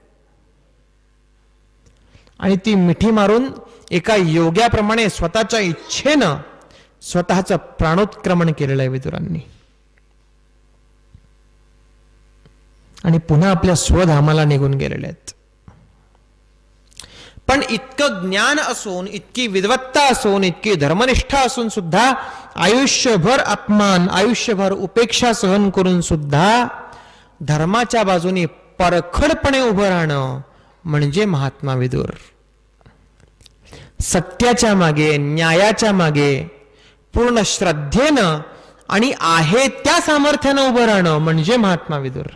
आणि ती मिठी मारून एका योग्याप्रमाणे स्वतःच्या इच्छेनं स्वतःचं प्राणोत्क्रमण केलेलं आहे विदुरांनी. आणि पुन्हा आपल्या स्वधामाला निघून गेलेले आहेत. पण इतकं ज्ञान असून, इतकी विद्वत्ता असून, इतकी धर्मनिष्ठा असून सुद्धा आयुष्यभर अपमान, आयुष्यभर उपेक्षा सहन करून सुद्धा धर्माच्या बाजूने परखडपणे उभं राहणं म्हणजे महात्मा विदुर. सत्याच्या मागे, न्यायाच्या मागे पूर्ण श्रद्धेनं आणि आहे त्या सामर्थ्यानं उभं राहणं म्हणजे महात्मा विदुर.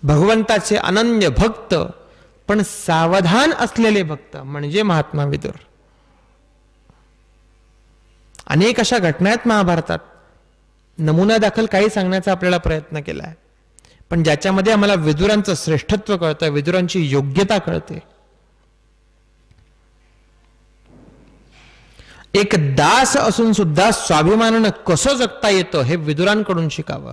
भगवंताचे अनन्य भक्त पण सावधान असलेले भक्त म्हणजे महात्मा विदुर. अनेक अशा घटना आहेत महाभारतात. नमुना दाखल काही सांगण्याचा आपल्याला प्रयत्न केला आहे, पण ज्याच्यामध्ये आम्हाला विदुरांचं श्रेष्ठत्व कळतं, विदुरांची योग्यता कळते. एक दास असून सुद्धा स्वाभिमानानं कसं जगता येतं हे विदुरांकडून शिकावं.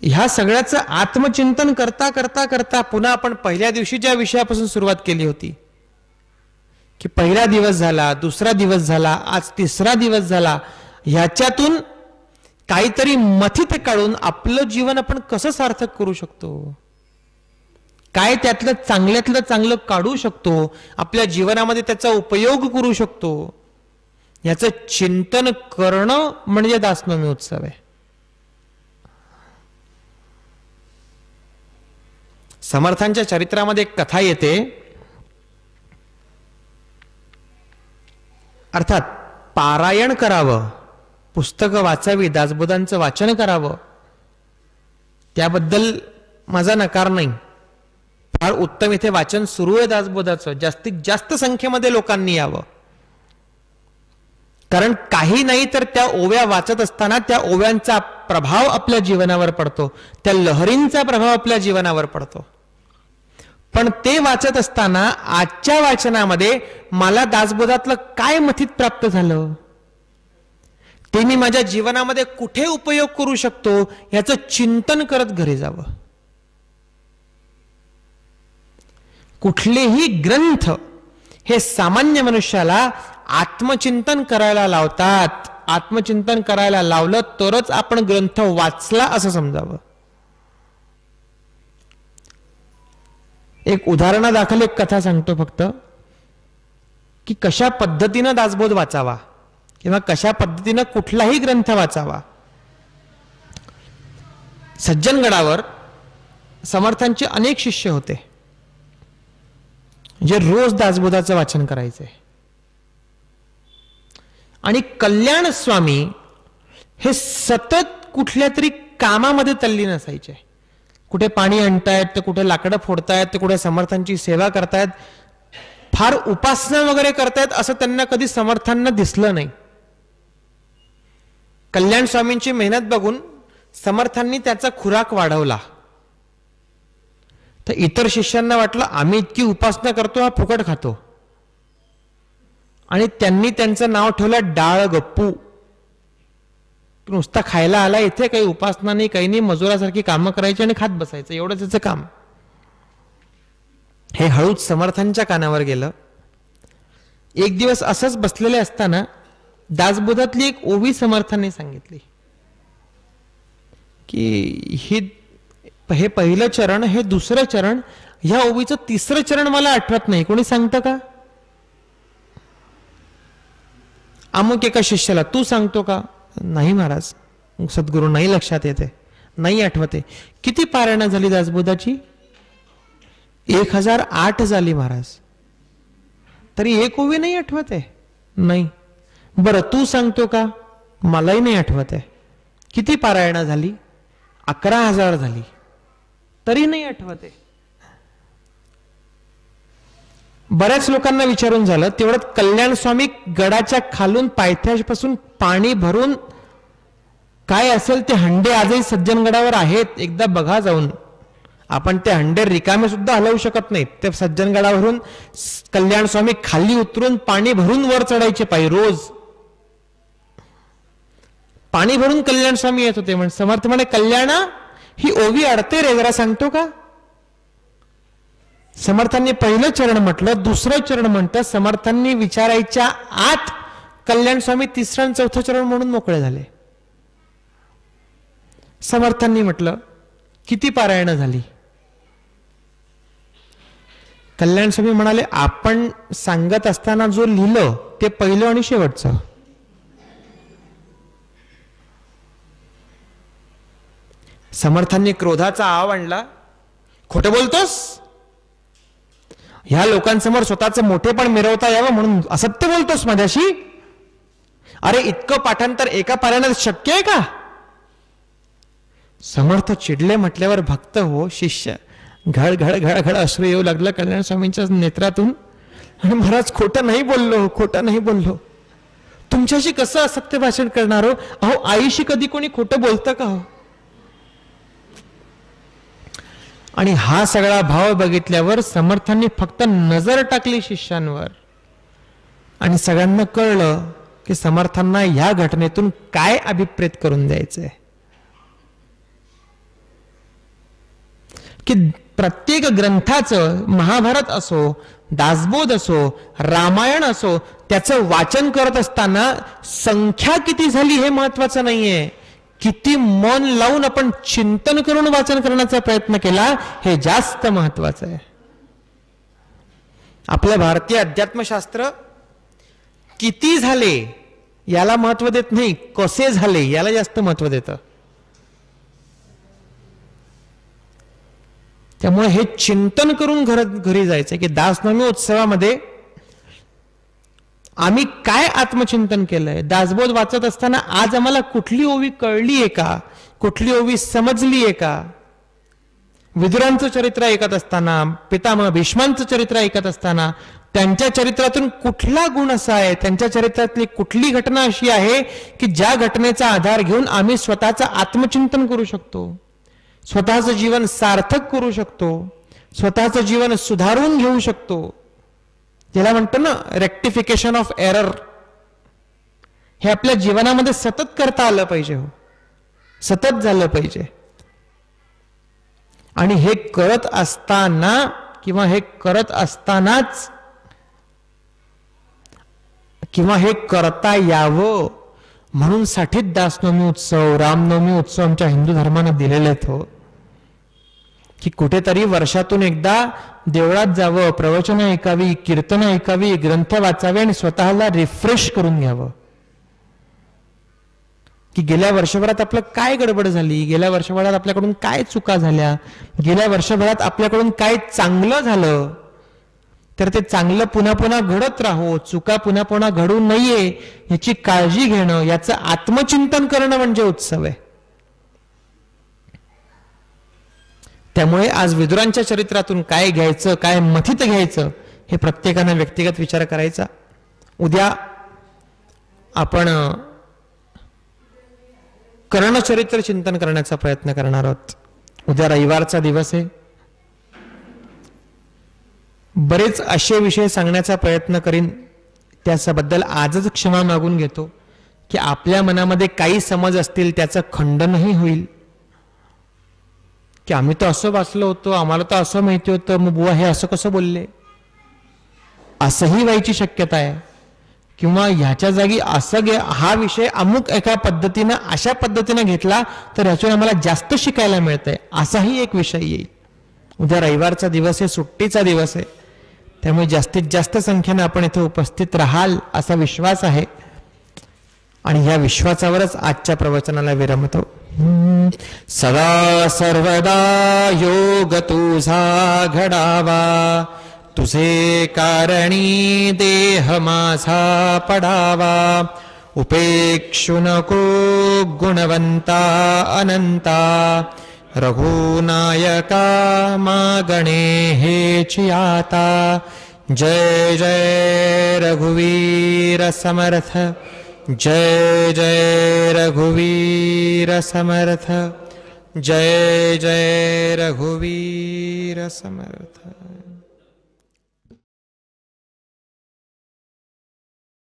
ह्या सगळ्याचं आत्मचिंतन करता करता करता पुन्हा आपण पहिल्या दिवशी ज्या विषयापासून सुरुवात केली होती की पहिला दिवस झाला, दुसरा दिवस झाला, आज तिसरा दिवस झाला, ह्याच्यातून काहीतरी मथित काढून आपलं जीवन आपण कसं सार्थक करू शकतो, काय त्यातलं चांगल्यातलं चांगलं काढू शकतो, आपल्या जीवनामध्ये त्याचा उपयोग करू शकतो, याचं चिंतन करणं म्हणजे दासनवमी उत्सव आहे. समर्थांच्या चरित्रामध्ये एक कथा येते. अर्थात पारायण करावं, पुस्तकं वाचावी, दासबोधांचं वाचन करावं, त्याबद्दल माझा नकार नाही. फार उत्तम इथे वाचन सुरू आहे दासबोधाचं. जास्तीत जास्त संख्येमध्ये लोकांनी यावं. कारण काही नाही तर त्या ओव्या वाचत असताना त्या ओव्यांचा प्रभाव आपल्या जीवनावर पडतो, त्या लहरींचा प्रभाव आपल्या जीवनावर पडतो. पण ते वाचत असताना आजच्या वाचनामध्ये मला दासबोधातलं काय मथित प्राप्त झालं, ते मी माझ्या जीवनामध्ये कुठे उपयोग करू शकतो याचं चिंतन करत घरी जावं. कुठलेही ग्रंथ हे सामान्य मनुष्याला आत्मचिंतन करायला लावतात. आत्मचिंतन करायला लावलं तरच आपण ग्रंथ वाचला असं समजावं. एक उदाहरणादाखल एक कथा सांगतो फक्त, की कशा पद्धतीनं दासबोध वाचावा किंवा कशा पद्धतीनं कुठलाही ग्रंथ वाचावा. सज्जनगडावर समर्थांचे अनेक शिष्य होते जे रोज दासबोधाचं वाचन करायचे. आणि कल्याण स्वामी हे सतत कुठल्या तरी कामामध्ये तल्लीन असायचे. कुठे पाणी आणतायत, तर कुठे लाकडं फोडतायत, तर कुठे समर्थांची सेवा करतायत. फार उपासना वगैरे करतायत असं त्यांना कधी समर्थांना दिसलं नाही. कल्याण स्वामींची मेहनत बघून समर्थांनी त्याचा खुराक वाढवला. तर इतर शिष्यांना वाटलं आम्ही इतकी उपासना करतो, हा फुकट खातो. आणि त्यांनी त्यांचं नाव ठेवलं डाळ गप्पू. नुसता खायला आला इथे, काही उपासना नाही, काही नाही, मजुरासारखी कामं करायची आणि खात बसायचं, एवढंच त्याचं काम. हे हळूच समर्थांच्या कानावर गेलं. एक दिवस असंच बसलेले असताना दासबोधातली एक ओवी समर्थांनी सांगितली की हे पहिलं चरण, हे दुसरं चरण, ह्या ओवीचं तिसरं चरण मला आठवत नाही, कोणी सांगतं का? अमुक एका शिष्याला, तू सांगतो का? नाही महाराज, सद्गुरू नाही लक्षात येते, नाही आठवते. किती पारायणं झाली दासबोधाची? 1008 झाली महाराज. तरी एक ओवी नाही आठवत आहे? नाही. बरं तू सांगतो का? मलाही नाही आठवत आहे. किती पारायणं झाली? 11,000 झाली. तरी नाही आठवत आहे. बऱ्याच लोकांना विचारून झालं. तेवढ्यात कल्याण स्वामी गडाच्या खालून पायथ्यापासून पाणी भरून काय असेल ते हंडे आजही सज्जनगडावर आहेत, एकदा बघा जाऊन. आपण ते हंडे रिकामे सुद्धा हलवू शकत नाहीत. ते सज्जनगडावरून कल्याण स्वामी खाली उतरून पाणी भरून वर चढायचे पायी रोज. पाणी भरून कल्याण स्वामी येत होते. म्हणजे समर्थ म्हणे, कल्याणा ही ओवी अडते रे, जरा सांगतो का? समर्थांनी पहिलं चरण म्हटलं, दुसरं चरण म्हणतं. समर्थांनी विचारायच्या आत कल्याण स्वामी तिसरं आणि चौथं चरण म्हणून मोकळे झाले. समर्थांनी म्हटलं, किती पारायणं झाली? कल्याण स्वामी म्हणाले, आपण सांगत असताना जो लिहिलं ते पहिलं आणि शेवटचं. समर्थांनी क्रोधाचा आव आणला, खोटं बोलतोस? ह्या लोकांसमोर स्वतःचं मोठेपण मिरवता यावं म्हणून असत्य बोलतोस माझ्याशी? अरे इतकं पाठांतर एका पारायणात शक्य आहे का? समर्थ चिडले. म्हटल्यावर भक्त हो शिष्य, घड घड घड घड अश्रू येऊ लागलं कल्याण स्वामींच्या नेत्रातून. आणि महाराज, खोटं नाही बोललो, खोटं नाही बोललो. तुमच्याशी कसं असत्य भाषण करणार हो? अहो, आईशी कधी कोणी खोटं बोलतं का हो? आणि हा सगळा भाव बघितल्यावर समर्थांनी फक्त नजर टाकली शिष्यांवर आणि सगळ्यांना कळलं की समर्थांना या घटनेतून काय अभिप्रेत करून द्यायचंय. की प्रत्येक ग्रंथाचं, महाभारत असो, दासबोध असो, रामायण असो, त्याचं वाचन करत असताना संख्या किती झाली हे महत्वाचं नाहीये. किती मन लावून आपण चिंतन करून वाचन करण्याचा प्रयत्न केला हे जास्त महत्वाचं आहे. आपलं भारतीय अध्यात्मशास्त्र किती झाले याला महत्व देत नाही, कसे झाले याला जास्त महत्व देतं. त्यामुळे हे चिंतन करून घरी जायचं की दासनवमी उत्सवामध्ये आम्ही काय आत्मचिंतन केलंय. दासबोध वाचत असताना आज आम्हाला कुठली ओवी कळली आहे का, कुठली ओवी समजली आहे का? विदुरांचं चरित्र ऐकत असताना, पितामह भीष्मांचं चरित्र ऐकत असताना त्यांच्या चरित्रातून कुठला गुण असा आहे, त्यांच्या चरित्रातली कुठली घटना अशी आहे की ज्या घटनेचा आधार घेऊन आम्ही स्वतःचं आत्मचिंतन करू शकतो, स्वतःचं जीवन सार्थक करू शकतो, स्वतःचं जीवन सुधारून घेऊ शकतो. ज्याला म्हणतो ना रेक्टिफिकेशन ऑफ एरर, हे आपल्या जीवनामध्ये सतत करता आलं पाहिजे हो, सतत झालं पाहिजे. आणि हे करत असताना किंवा हे करत असतानाच किंवा हे करता यावं म्हणून साठीच दासनवमी उत्सव, रामनवमी उत्सव आमच्या हिंदू धर्मानं दिलेले आहेत हो. की कुठेतरी वर्षातून एकदा देवळात जावं, प्रवचन ऐकावी, कीर्तन ऐकावी, ग्रंथ वाचावे आणि स्वतःला रिफ्रेश करून घ्यावं. की गेल्या वर्षभरात आपलं काय गडबड झाली, गेल्या वर्षभरात आपल्याकडून काय चुका झाल्या, गेल्या वर्षभरात आपल्याकडून काय चांगलं झालं, तर ते चांगलं पुन्हा पुन्हा घडत राहो, चुका पुन्हा पुन्हा घडू नये याची काळजी घेणं, याचं आत्मचिंतन करणं म्हणजे उत्सव आहे. त्यामुळे आज विदुरांच्या चरित्रातून काय घ्यायचं, काय मथित घ्यायचं हे प्रत्येकानं व्यक्तिगत विचार करायचा. उद्या आपण कर्णचरित्र चिंतन करण्याचा प्रयत्न करणार आहोत. उद्या रविवारचा दिवस आहे. बरेच असे विषय सांगण्याचा प्रयत्न करीन, त्याबद्दल आजच क्षमा मागून घेतो की आपल्या मनामध्ये काही समज असतील त्याचं खंडनही होईल. की आम्ही तर असं वाचलं होतं, आम्हाला तर असं माहिती होतं, मग बुवा हे असं कसं बोलले, असंही व्हायची शक्यता आहे. किंवा ह्याच्या जागी असं हा विषय अमुक एका पद्धतीनं अशा पद्धतीनं घेतला तर ह्याच्यावर आम्हाला जास्त शिकायला मिळतंय, असाही एक विषय येईल. उद्या रविवारचा दिवस आहे, सुट्टीचा दिवस आहे. त्यामुळे जास्तीत जास्त संख्येने आपण इथे उपस्थित राहाल असा विश्वास आहे. आणि या विश्वासावरच आजच्या प्रवचनाला विरमतो. सदा सर्वदा योग तुझा घडावा, तुझे कारणी देह माझा पडावा. उपेक्षु नको गुणवंता अनंता, रघुनायका मागणे हेची आता. जय जय रघुवीर समर्थ, जय जय रघुवीर समर्थ, जय जय रघुवीर समर्थ.